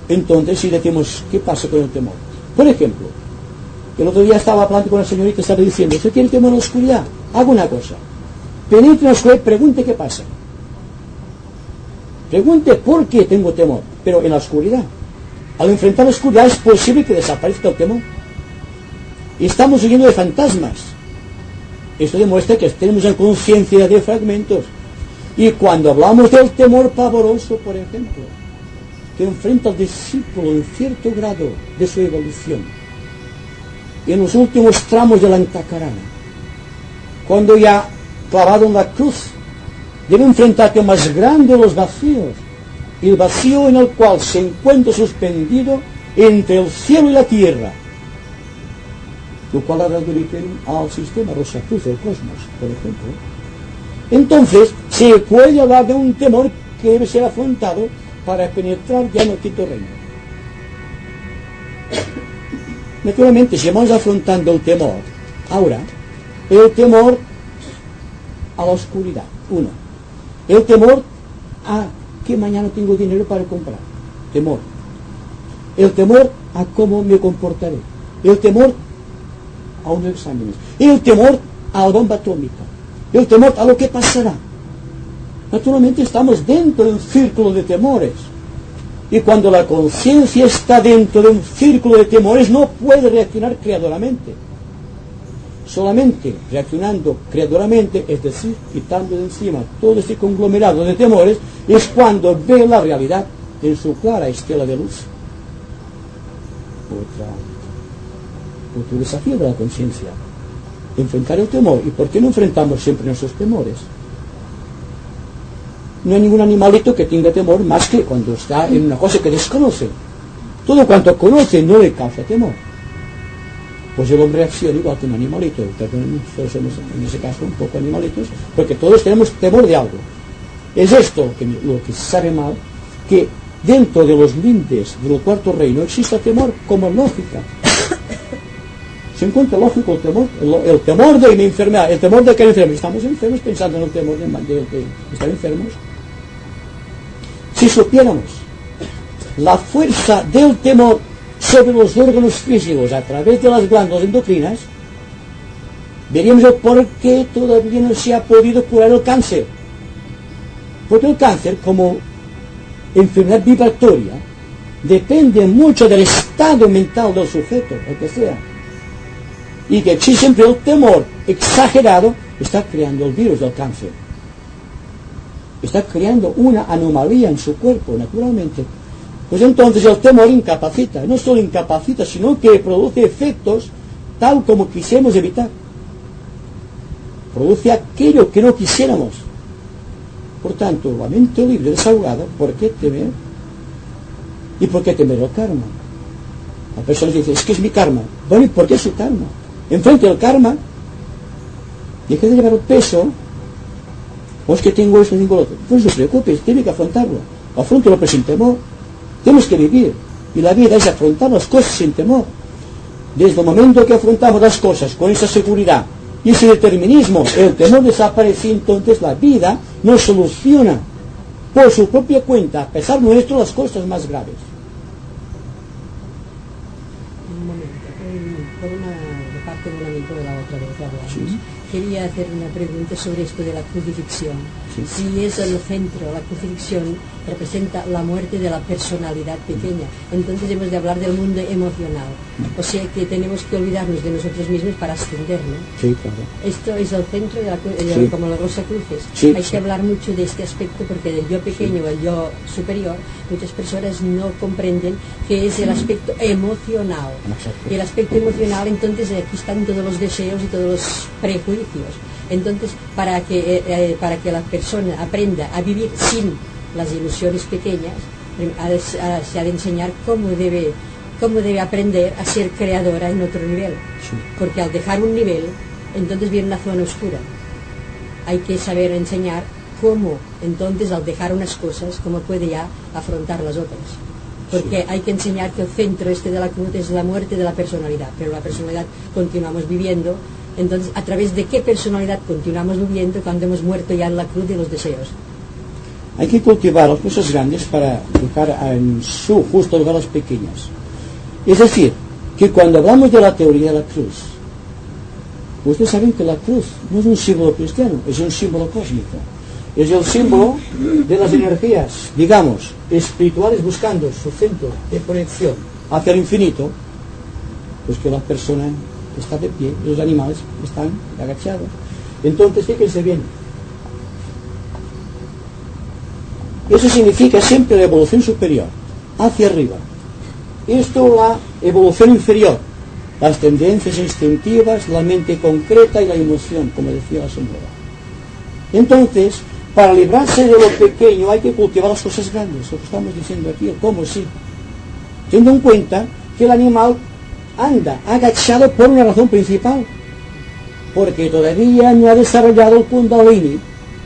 Entonces, si decimos, ¿qué pasa con el temor? Por ejemplo, el otro día estaba hablando con una señorita que estaba diciendo, ¿usted tiene temor a la oscuridad? Haga una cosa. Penetre en la oscuridad y pregunte qué pasa. Pregunte por qué tengo temor, pero en la oscuridad. Al enfrentar la oscuridad es posible que desaparezca el temor. Y estamos huyendo de fantasmas. Esto demuestra que tenemos una conciencia de fragmentos. Y cuando hablamos del temor pavoroso, por ejemplo, que enfrenta al discípulo en cierto grado de su evolución, y en los últimos tramos de la antacarana, cuando ya clavado en la cruz, debe enfrentarte al más grande de los vacíos, el vacío en el cual se encuentra suspendido entre el cielo y la tierra. lo cual ha dado origen al sistema Rosacruz del cosmos, por ejemplo. Entonces, se puede hablar de un temor que debe ser afrontado para penetrar ya en el quinto reino. Naturalmente, si vamos afrontando el temor, ahora, el temor a la oscuridad, uno. El temor a que mañana tengo dinero para comprar, temor. El temor a cómo me comportaré. El temor a unos exámenes. El temor a la bomba atómica. El temor a lo que pasará. Naturalmente estamos dentro de un círculo de temores. Y cuando la conciencia está dentro de un círculo de temores, no puede reaccionar creadoramente. Solamente reaccionando creadoramente, es decir, quitando de encima todo este conglomerado de temores, es cuando ve la realidad en su clara estela de luz. Otro desafío de la conciencia, enfrentar el temor. ¿Y por qué no enfrentamos siempre nuestros temores? No hay ningún animalito que tenga temor más que cuando está en una cosa que desconoce. Todo cuanto conoce no le causa temor. Pues el hombre reacciona igual que un animalito. Todos somos en ese caso un poco animalitos, porque todos tenemos temor de algo. Es esto lo que se sabe mal, que dentro de los lindes del cuarto reino existe temor como lógica. Se encuentra lógico el temor de mi enfermedad, el temor de que enfermos. Estamos enfermos pensando en el temor de estar enfermos. Si supiéramos la fuerza del temor sobre los órganos físicos a través de las glándulas endocrinas, veríamos el por qué todavía no se ha podido curar el cáncer. Porque el cáncer, como enfermedad vibratoria, depende mucho del estado mental del sujeto, el que sea. Y que si siempre el temor exagerado está creando el virus del cáncer. Está creando una anomalía en su cuerpo, naturalmente. Pues entonces el temor incapacita. No solo incapacita, sino que produce efectos tal como quisiéramos evitar. Produce aquello que no quisiéramos. Por tanto, la mente libre, desahogada, ¿por qué temer? ¿Y por qué temer el karma? La persona dice, es que es mi karma. Bueno, ¿y por qué es su karma? Enfrente del karma, deje de llevar el peso, o es que tengo esto, tengo lo otro. No se preocupe, tiene que afrontarlo. Afrontalo pero sin temor. Tenemos que vivir. Y la vida es afrontar las cosas sin temor. Desde el momento que afrontamos las cosas con esa seguridad y ese determinismo, el temor desaparece, entonces la vida nos soluciona por su propia cuenta, a pesar nuestro, las cosas más graves.
Un momento, por de parte de un amigo de la otra vez que hablamos,
Sí.
quería hacer una pregunta sobre esto de la crucifixión.
Sí.
Si es el centro, la crucifixión representa la muerte de la personalidad pequeña, entonces hemos de hablar del mundo emocional. O sea que tenemos que olvidarnos de nosotros mismos para ascender, ¿no?
Sí, claro.
Esto es el centro de
Sí.
como la Rosa Cruces.
Sí,
Hay
sí.
que hablar mucho de este aspecto porque del yo pequeño o el yo superior, muchas personas no comprenden que es el aspecto emocional.
Exacto.
Y el aspecto emocional, entonces aquí están todos los deseos y todos los prejuicios. Entonces, para que la persona aprenda a vivir sin las ilusiones pequeñas, se ha de enseñar cómo debe aprender a ser creadora en otro nivel.
Sí.
Porque al dejar un nivel, entonces viene una zona oscura. Hay que saber enseñar cómo, entonces, al dejar unas cosas, cómo puede ya afrontar las otras. Porque hay que enseñar que el centro de la cruz es la muerte de la personalidad, pero la personalidad continuamos viviendo. Entonces, ¿a través de qué personalidad continuamos viviendo cuando hemos muerto ya en la cruz de los deseos?
Hay que cultivar las cosas grandes para dejar en su justo lugar las pequeñas. Es decir, que cuando hablamos de la teoría de la cruz, ustedes saben que la cruz no es un símbolo cristiano, es un símbolo cósmico. Es el símbolo de las energías, digamos, espirituales buscando su centro de proyección hacia el infinito, pues que la persona está de pie y los animales están agachados. Entonces, fíjense bien. Eso significa siempre la evolución superior, hacia arriba. Esto la evolución inferior, las tendencias instintivas, la mente concreta y la emoción, como decía la señora. Entonces, para librarse de lo pequeño hay que cultivar las cosas grandes, lo que estamos diciendo aquí, el cómo sí. Teniendo en cuenta que el animal anda agachado por una razón principal, porque todavía no ha desarrollado el Kundalini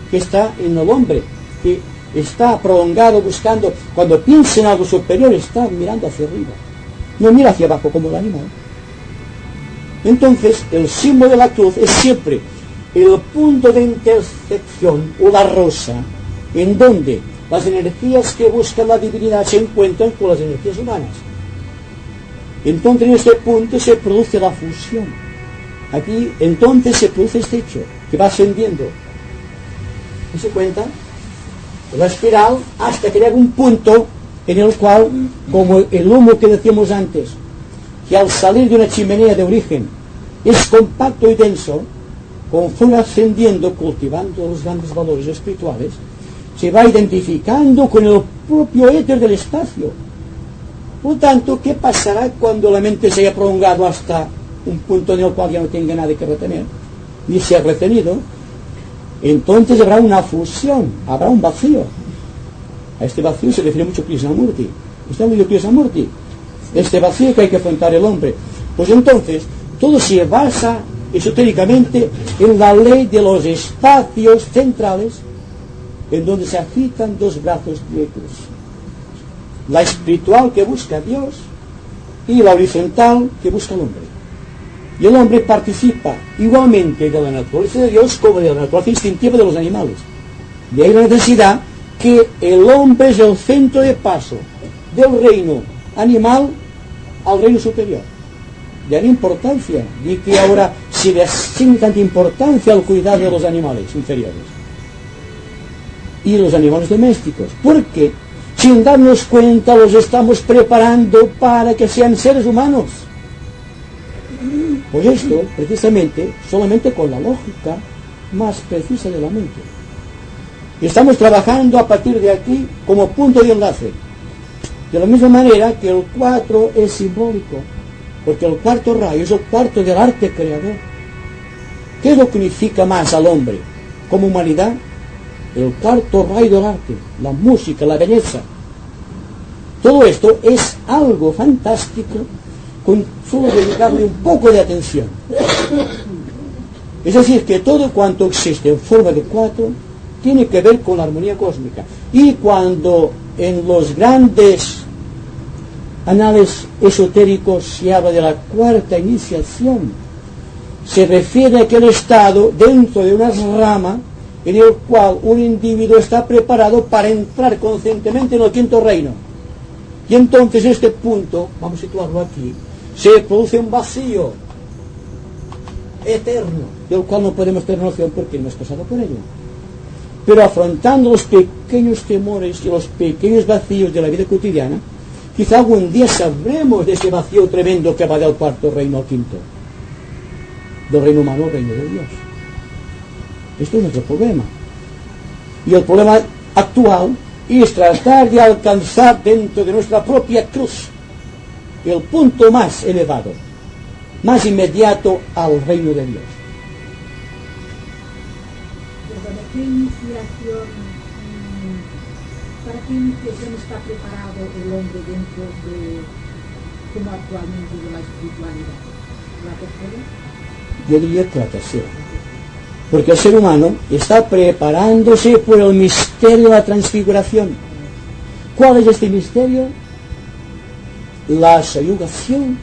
que está en el hombre, que está prolongado buscando, cuando piensa en algo superior, está mirando hacia arriba, no mira hacia abajo como el animal. Entonces, el símbolo de la cruz es siempre el punto de intersección o la rosa, en donde las energías que buscan la divinidad se encuentran con las energías humanas. Entonces, en este punto se produce la fusión. Aquí, entonces, se produce este hecho, que va ascendiendo. ¿Se cuenta? La espiral, hasta que llega un punto en el cual, como el humo que decíamos antes, que al salir de una chimenea de origen es compacto y denso, conforme ascendiendo, cultivando los grandes valores espirituales, se va identificando con el propio éter del espacio. Por lo tanto, ¿qué pasará cuando la mente se haya prolongado hasta un punto en el cual ya no tenga nada que retener, ni se ha retenido? Entonces habrá una fusión, habrá un vacío. A este vacío se refiere mucho Krishnamurti. ¿Usted ha oído Krishnamurti? Este vacío que hay que afrontar el hombre. Pues entonces, todo se basa esotéricamente en la ley de los espacios centrales, en donde se agitan dos brazos directos. La espiritual que busca a Dios y la horizontal que busca al hombre. Y el hombre participa igualmente de la naturaleza de Dios como de la naturaleza instintiva de los animales. De ahí la necesidad que el hombre es el centro de paso del reino animal al reino superior. De ahí la importancia de que ahora se le asigne tanta importancia al cuidado de los animales inferiores y los animales domésticos, porque sin darnos cuenta los estamos preparando para que sean seres humanos. Pues esto, precisamente, solamente con la lógica más precisa de la mente. Y estamos trabajando a partir de aquí como punto de enlace. De la misma manera que el 4 es simbólico, porque el cuarto rayo es el cuarto del arte creador. ¿Qué es lo que unifica más al hombre como humanidad? El cuarto rayo del arte, la música, la belleza. Todo esto es algo fantástico con solo dedicarle un poco de atención. Es decir, que todo cuanto existe en forma de 4 tiene que ver con la armonía cósmica. Y cuando en los grandes anales esotéricos se habla de la cuarta iniciación, se refiere a aquel estado dentro de una rama en el cual un individuo está preparado para entrar conscientemente en el quinto reino. Y entonces este punto, vamos a situarlo aquí, se produce un vacío eterno, del cual no podemos tener noción porque no hemos pasado por ello. Pero afrontando los pequeños temores y los pequeños vacíos de la vida cotidiana, quizá algún día sabremos de ese vacío tremendo que va del cuarto reino al quinto, del reino humano al reino de Dios. Esto es nuestro problema. Y el problema actual es tratar de alcanzar dentro de nuestra propia cruz el punto más elevado, más inmediato al reino de Dios.
¿Para qué iniciación está preparado el hombre dentro de, como actualmente, de la espiritualidad? ¿La tercera?
Yo diría que la tercera. Porque el ser humano está preparándose por el misterio de la transfiguración. ¿Cuál es este misterio? La sayugación,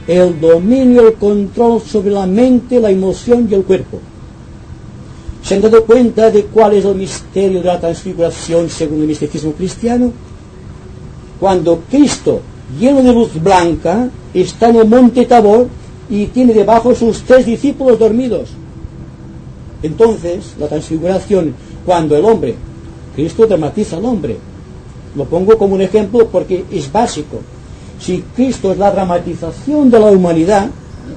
el dominio, el control sobre la mente, la emoción y el cuerpo. ¿Se han dado cuenta de cuál es el misterio de la transfiguración según el misticismo cristiano? Cuando Cristo, lleno de luz blanca, está en el monte Tabor y tiene debajo sus 3 discípulos dormidos. Entonces, la transfiguración, cuando el hombre, Cristo dramatiza al hombre, lo pongo como un ejemplo porque es básico. Si Cristo es la dramatización de la humanidad,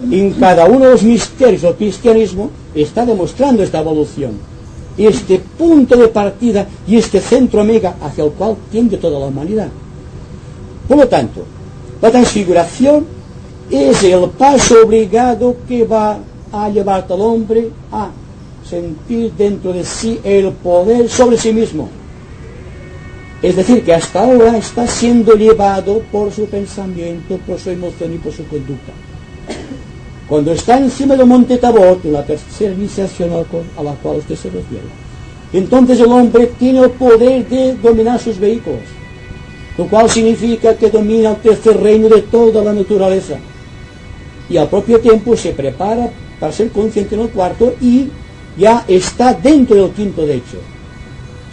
en cada uno de los misterios del cristianismo está demostrando esta evolución, este punto de partida y este centro omega hacia el cual tiende toda la humanidad. Por lo tanto, la transfiguración es el paso obligado que va a llevar al hombre a sentir dentro de sí el poder sobre sí mismo. Es decir, que hasta ahora está siendo llevado por su pensamiento, por su emoción y por su conducta. Cuando está encima del monte Tabor, en la tercera iniciación a la cual usted se refiere, entonces el hombre tiene el poder de dominar sus vehículos, lo cual significa que domina el tercer reino de toda la naturaleza, y al propio tiempo se prepara para ser consciente en el cuarto y ya está dentro del quinto, de hecho,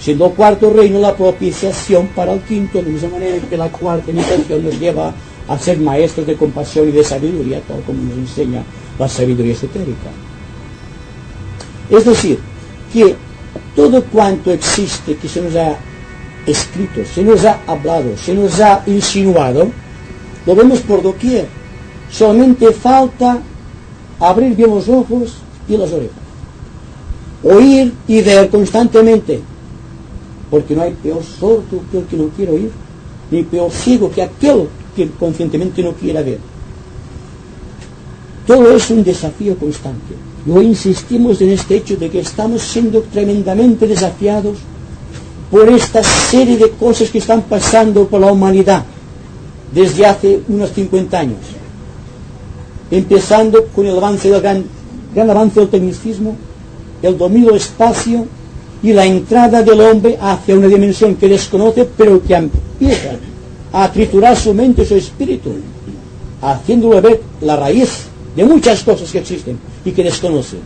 siendo el cuarto reino la propiciación para el quinto, de la misma manera que la cuarta iniciación nos lleva a ser maestros de compasión y de sabiduría, tal como nos enseña la sabiduría esotérica. Es decir, que todo cuanto existe, que se nos ha escrito, se nos ha hablado, se nos ha insinuado, lo vemos por doquier. Solamente falta abrir bien los ojos y las orejas, oír y ver constantemente, porque no hay peor sordo que el que no quiere oír, ni peor ciego que aquel que conscientemente no quiera ver. Todo es un desafío constante. Y hoy insistimos en este hecho de que estamos siendo tremendamente desafiados por esta serie de cosas que están pasando por la humanidad desde hace unos 50 años, empezando con el avance del gran avance del tecnicismo, el dominio del espacio y la entrada del hombre hacia una dimensión que desconoce, pero que empieza a triturar su mente y su espíritu, haciéndolo ver la raíz de muchas cosas que existen y que desconoce.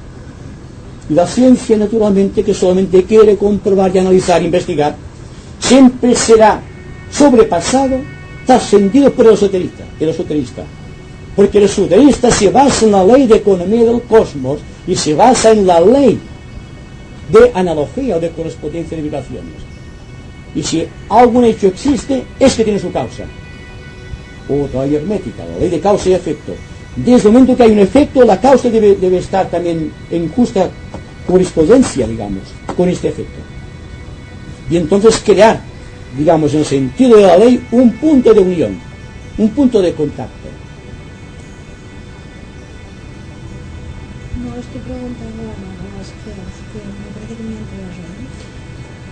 Y la ciencia, naturalmente, que solamente quiere comprobar y analizar e investigar, siempre será sobrepasado, trascendido por el esoterista. Porque el esoterista se basa en la ley de economía del cosmos y se basa en la ley de analogía o de correspondencia de vibraciones. Y si algún hecho existe, es que tiene su causa. Otra ley hermética, la ley de causa y efecto. Desde el momento que hay un efecto, la causa debe estar también en justa correspondencia, digamos, con este efecto. Y entonces crear, digamos, en el sentido de la ley, un punto de unión, un punto de contacto.
No estoy preguntando a las esferas, que me parece que me han razón.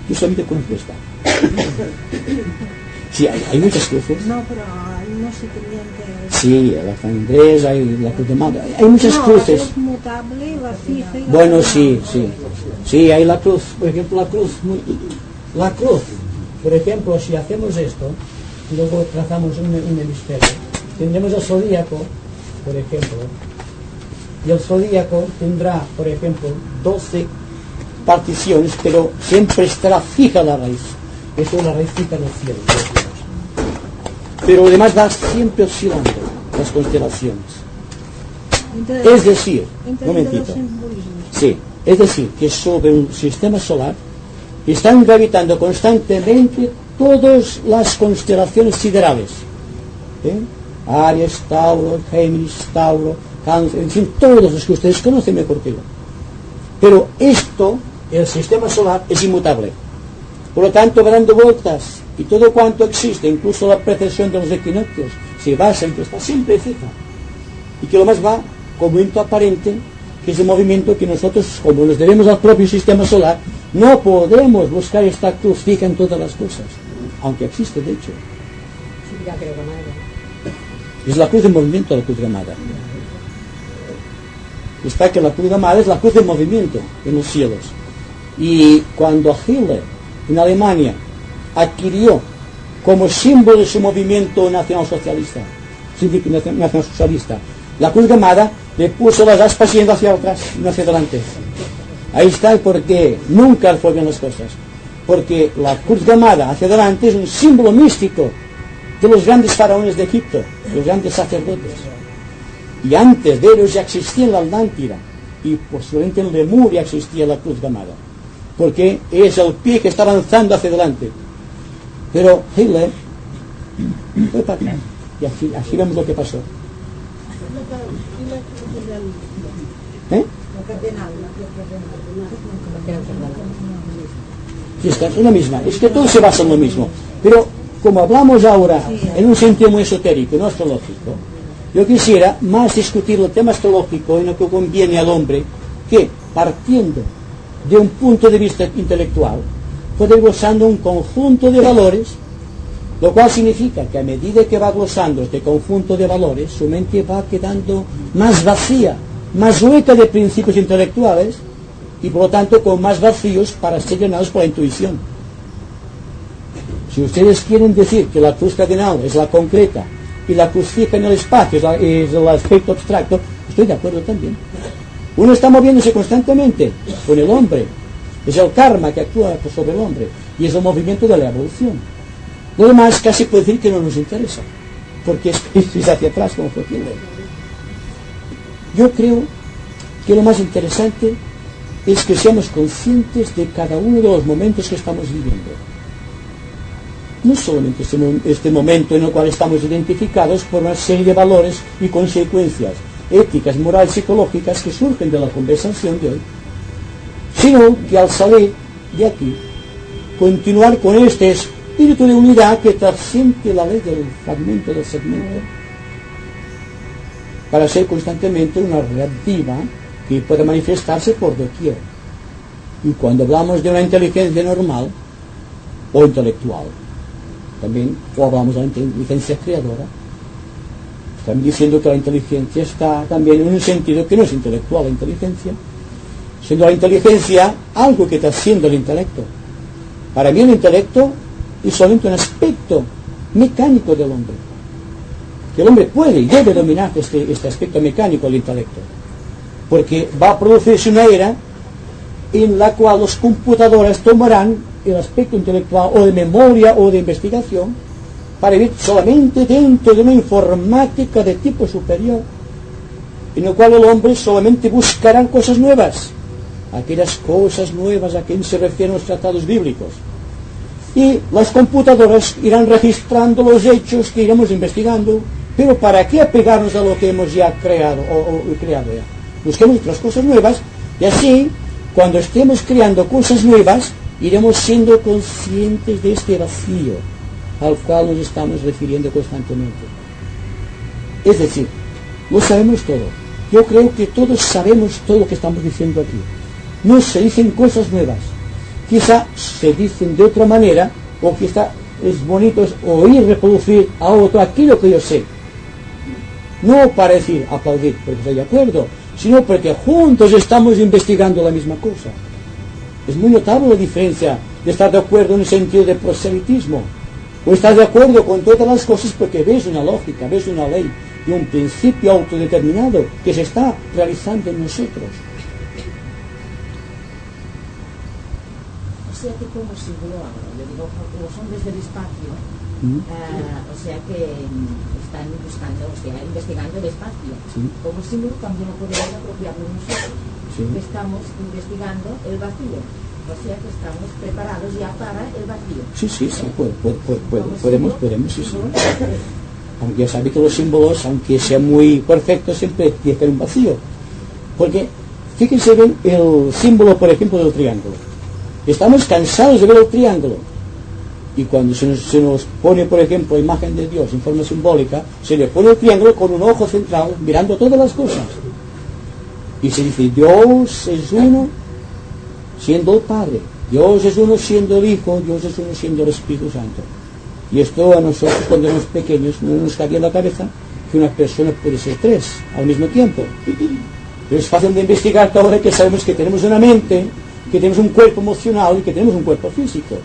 Yo solamente conozco esta. Sí, hay muchas cruces.
No, pero no sé teniente.
Sí, la San Andrés, hay la Cruz de Malta, hay muchas cruces.
La cruz mutable, la fija y la
Bueno,
variable.
sí. Sí, hay la cruz, por ejemplo, la cruz, por ejemplo, si hacemos esto, y luego trazamos un hemisferio, tendremos el zodíaco, por ejemplo, y el zodíaco tendrá, por ejemplo, 12 particiones, pero siempre estará fija la raíz. Eso es la raíz fija del cielo. Pero además va siempre oscilando las constelaciones.
Entonces,
Es decir, un
entre
momentito.
los simbolismos.
Sí, es decir, que sobre un sistema solar están gravitando constantemente todas las constelaciones siderales. Aries, Tauro, Géminis, Tauro, Cáncer, en fin, todos los que ustedes conocen mejor que yo. Pero esto, el sistema solar, es inmutable. Por lo tanto, va dando vueltas y todo cuanto existe, incluso la precesión de los equinoccios, se basa en que está siempre fija. Y que lo más va como movimiento aparente, que es el movimiento que nosotros, como nos debemos al propio sistema solar, no podemos buscar esta cruz fija en todas las cosas, aunque existe de hecho.
Sí, ya creo que nada.
Es la cruz de movimiento, la cruz gamada. Está que la cruz gamada es la cruz de movimiento en los cielos. Y cuando Hitler, en Alemania, adquirió como símbolo de su movimiento nacionalsocialista, la cruz gamada, le puso las aspas yendo hacia atrás y no hacia adelante. Ahí está porque nunca fue bien las cosas. Porque la cruz gamada hacia adelante es un símbolo místico de los grandes faraones de Egipto, los grandes sacerdotes. Y antes de ellos ya existía la Atlántida, y posiblemente en Lemuria existía la cruz gamada, porque es el pie que está avanzando hacia adelante. Pero Hitler fue para atrás, y así vemos lo que pasó. Sí, es la misma, es que todo se basa en lo mismo. Pero como hablamos ahora en un sentido muy esotérico, no astrológico, yo quisiera más discutir el tema astrológico en lo que conviene al hombre, que partiendo de un punto de vista intelectual, puede ir glosando un conjunto de valores, lo cual significa que a medida que va glosando este conjunto de valores, su mente va quedando más vacía, más hueca de principios intelectuales y por lo tanto con más vacíos para ser llenados por la intuición. Si ustedes quieren decir que la cruz cardinal es la concreta y la cruz fija en el espacio es el aspecto abstracto, estoy de acuerdo también. Uno está moviéndose constantemente con el hombre, es el karma que actúa sobre el hombre y es el movimiento de la evolución. Lo demás casi puede decir que no nos interesa, porque es hacia atrás como fue aquel. Yo creo que lo más interesante es que seamos conscientes de cada uno de los momentos que estamos viviendo. No solamente este momento en el cual estamos identificados por una serie de valores y consecuencias éticas, morales, psicológicas que surgen de la conversación de hoy, sino que al salir de aquí, continuar con este espíritu de unidad que trasciende la ley del fragmento del segmento, para ser constantemente una red viva que puede manifestarse por doquier. Y cuando hablamos de una inteligencia normal o intelectual, también, o hablamos de la inteligencia creadora, estamos diciendo que la inteligencia está también en un sentido que no es intelectual la inteligencia, siendo la inteligencia algo que trasciende el intelecto. Para mí el intelecto es solamente un aspecto mecánico del hombre. Que el hombre puede y debe dominar este aspecto mecánico del intelecto, porque va a producirse una era en la cual los computadores tomarán el aspecto intelectual o de memoria o de investigación para vivir solamente dentro de una informática de tipo superior, en el cual el hombre solamente buscará cosas nuevas, aquellas cosas nuevas a quien se refieren los tratados bíblicos, y las computadoras irán registrando los hechos que iremos investigando. Pero ¿para qué apegarnos a lo que hemos ya creado o creado ya? Busquemos otras cosas nuevas y así, cuando estemos creando cosas nuevas, iremos siendo conscientes de este vacío al cual nos estamos refiriendo constantemente. Es decir, lo sabemos todo. Yo creo que todos sabemos todo lo que estamos diciendo aquí. No se dicen cosas nuevas. Quizá se dicen de otra manera, o quizá es bonito oír reproducir a otro aquello que yo sé. No para decir, aplaudir, porque estoy de acuerdo, sino porque juntos estamos investigando la misma cosa. Es muy notable la diferencia de estar de acuerdo en el sentido de proselitismo, o estar de acuerdo con todas las cosas porque ves una lógica, ves una ley y un principio autodeterminado que se está realizando en nosotros.
O sea que como símbolo ahora, yo digo, los hombres del espacio, o sea que están buscando, o sea, investigando el espacio.
Sí.
Como símbolo también lo podemos apropiarnos nosotros,
Sí.
que estamos investigando el vacío. O sea que estamos preparados ya para el vacío.
Sí, podemos, sí. Aunque ya sabe que los símbolos, aunque sean muy perfectos, siempre dejan un vacío. Porque, fíjense bien el símbolo, por ejemplo, del triángulo. Estamos cansados de ver el triángulo. Y cuando se nos pone, por ejemplo, la imagen de Dios en forma simbólica, se le pone el triángulo con un ojo central, mirando todas las cosas. Y se dice, Dios es uno siendo el Padre, Dios es uno siendo el Hijo, Dios es uno siendo el Espíritu Santo. Y esto a nosotros cuando éramos pequeños no nos cabía en la cabeza que una persona puede ser tres al mismo tiempo. Pero es fácil de investigar ahora que sabemos que tenemos una mente, que tenemos un cuerpo emocional y que tenemos un cuerpo físico.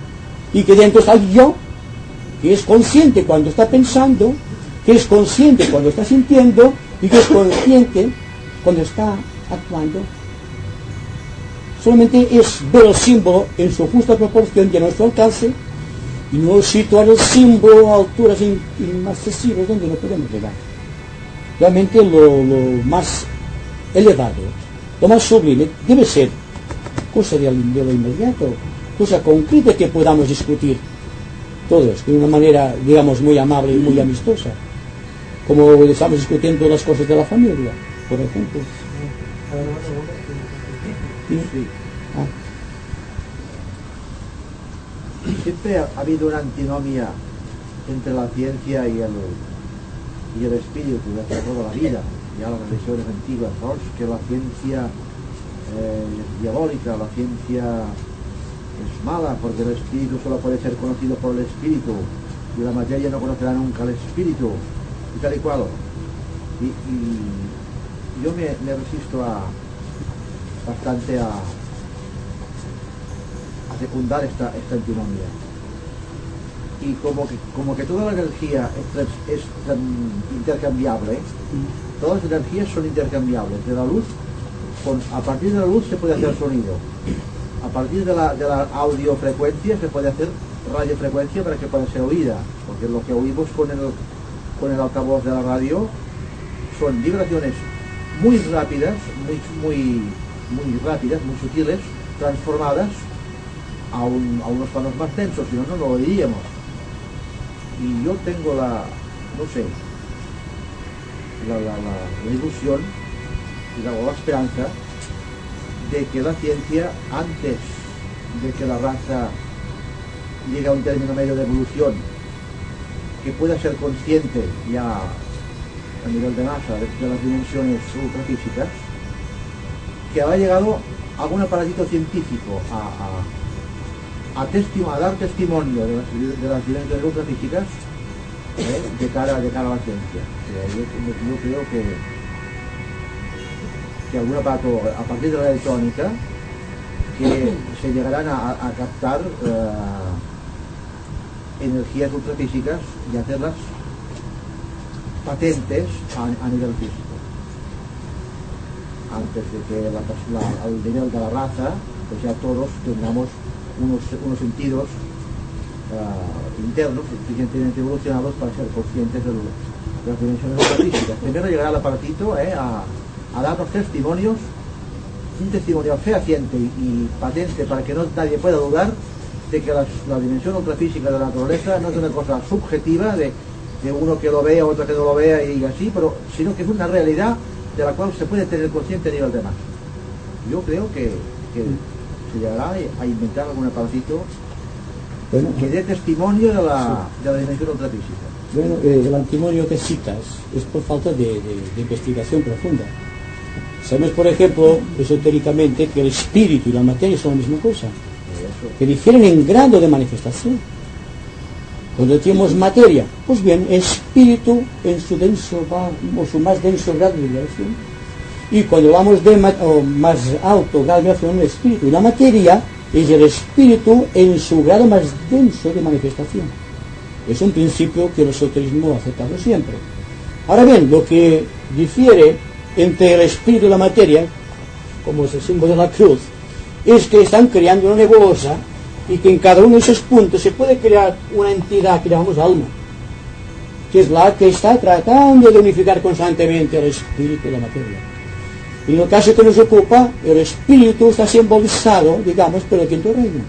Y que dentro está el yo, que es consciente cuando está pensando, que es consciente cuando está sintiendo y que es consciente cuando está actuando. Solamente es ver el símbolo en su justa proporción y a nuestro alcance y no situar el símbolo a alturas inaccesibles donde no podemos llegar. Realmente lo más elevado, lo más sublime debe ser cosa de lo inmediato, cosa concreta que podamos discutir todos de una manera, digamos, muy amable y muy amistosa, como estamos discutiendo las cosas de la familia, por ejemplo.
Sí. Siempre ha habido una antinomia entre la ciencia y el espíritu desde toda la vida. Ya las religiones antiguas, ¿no? Que la ciencia diabólica, la ciencia es mala, porque el espíritu solo puede ser conocido por el espíritu, y la materia no conocerá nunca al espíritu, y tal y cual. Y yo me resisto bastante a secundar esta antinomia. Y como que toda la energía es intercambiable, todas las energías son intercambiables. De la luz, a partir de la luz se puede hacer sonido, a partir de la audiofrecuencia se puede hacer radiofrecuencia para que pueda ser oída, porque lo que oímos con el altavoz de la radio son vibraciones muy rápidas, muy rápidas, muy sutiles, transformadas a unos planos más densos, si no, no lo oiríamos. Y yo tengo la ilusión y la esperanza de que la ciencia, antes de que la raza llegue a un término medio de evolución, que pueda ser consciente ya a nivel de masa de las dimensiones ultrafísicas, que habrá llegado algún aparatito científico a dar testimonio de las dimensiones ultrafísicas de cara a la ciencia. Yo creo que algún aparato a partir de la electrónica que se llegarán a captar energías ultrafísicas y hacerlas patentes a nivel físico, antes de que al nivel de la raza pues ya todos tengamos unos sentidos internos suficientemente evolucionados para ser conscientes de las dimensiones ultrafísicas. Primero llegará el aparatito a darnos testimonios, un testimonio fehaciente y patente para que nadie pueda dudar de que la dimensión ultrafísica de la naturaleza no es una cosa subjetiva de uno que lo vea, otro que no lo vea y así, sino que es una realidad de la cual se puede tener consciente a nivel de masa. Yo creo que se llegará a inventar algún aparatito que dé testimonio de la dimensión ultrafísica.
Bueno, el antimonio que citas es por falta de investigación profunda. Sabemos, por ejemplo, esotéricamente, que el espíritu y la materia son la misma cosa, que difieren en grado de manifestación. Cuando decimos materia, pues bien, espíritu en su denso o su más denso grado de vibración. Y cuando hablamos de más alto grado de vibración, el espíritu. Y la materia es el espíritu en su grado más denso de manifestación. Es un principio que el esoterismo ha aceptado siempre. Ahora bien, lo que difiere entre el espíritu y la materia, como es el símbolo de la cruz, es que están creando una nebulosa y que en cada uno de esos puntos se puede crear una entidad que llamamos alma, que es la que está tratando de unificar constantemente el espíritu y la materia. Y en el caso que nos ocupa, el espíritu está simbolizado, digamos, por el quinto reino.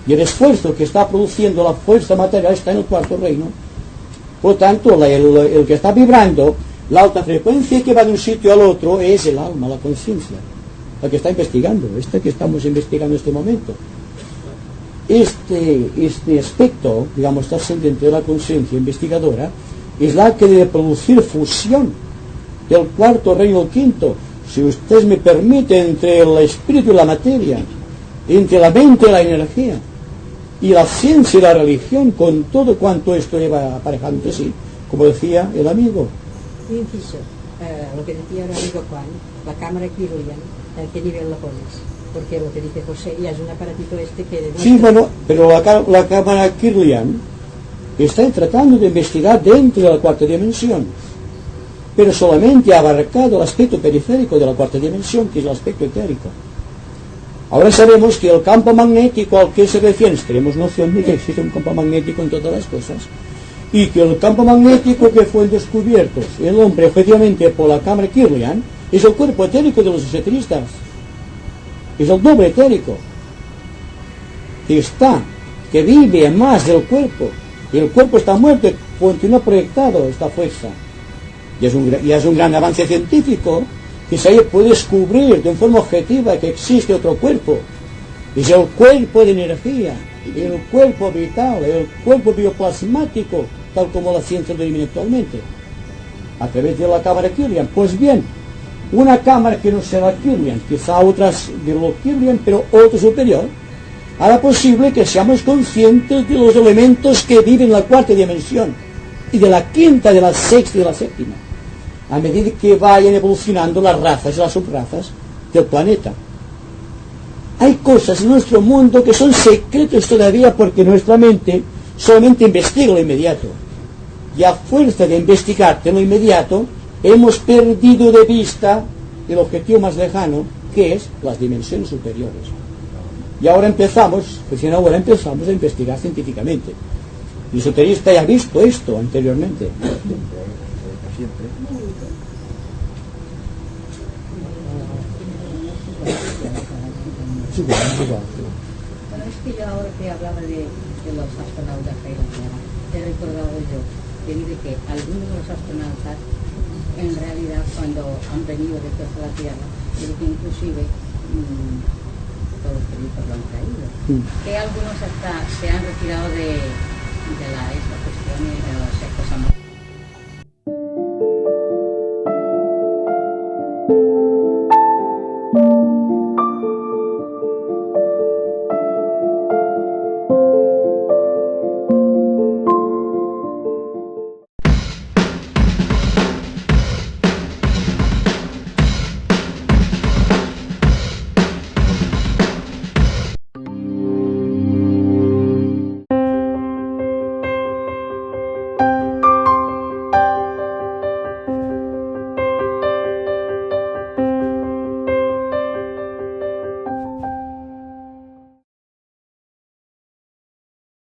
Y el esfuerzo que está produciendo la fuerza material está en el cuarto reino. Por tanto, el que está vibrando, la alta frecuencia que va de un sitio al otro es el alma, la conciencia, la que está investigando, esta que estamos investigando en este momento. Este aspecto, digamos, trascendente de la conciencia investigadora, es la que debe producir fusión del cuarto reino al quinto, si ustedes me permiten, entre el espíritu y la materia, entre la mente y la energía, y la ciencia y la religión, con todo cuanto esto lleva aparejado entre sí, como decía el amigo.
Inciso, lo que decía el amigo Juan, la cámara Kirlian, ¿a qué nivel la pones? Porque lo que dice José ya es un aparatito que demuestra...
Sí, bueno, pero la cámara Kirlian está tratando de investigar dentro de la cuarta dimensión, pero solamente ha abarcado el aspecto periférico de la cuarta dimensión, que es el aspecto etérico. Ahora sabemos que el campo magnético al que se refiere, tenemos noción de que existe un campo magnético en todas las cosas, y que el campo magnético que fue descubierto el hombre efectivamente por la cámara Kirlian es el cuerpo etérico de los esoteristas, es el doble etérico que vive más del cuerpo, y el cuerpo está muerto y continúa proyectado esta fuerza. Y es un gran avance científico que se puede descubrir de forma objetiva que existe otro cuerpo. Es el cuerpo de energía, el cuerpo vital, el cuerpo bioplasmático, tal como la ciencia lo elimina actualmente, a través de la cámara Kirlian. Pues bien, una cámara que no será Kirlian, quizá otras de lo Kirlian, pero otro superior, hará posible que seamos conscientes de los elementos que viven en la cuarta dimensión y de la quinta, de la sexta y de la séptima, a medida que vayan evolucionando las razas y las subrazas del planeta. Hay cosas en nuestro mundo que son secretos todavía porque nuestra mente solamente investiga lo inmediato. Y a fuerza de investigar de lo inmediato, hemos perdido de vista el objetivo más lejano, que es las dimensiones superiores. Y ahora empezamos a investigar científicamente. El esoterista ya ha visto esto anteriormente.
Siempre.
Bueno, es que yo ahora que hablaba de los astronautas que hay en la Tierra, he recordado yo que dice que algunos de los astronautas, en realidad, cuando han venido de toda la Tierra, creo que inclusive todos los periódicos lo han traído, que algunos hasta se han retirado de esta cuestión, o sea,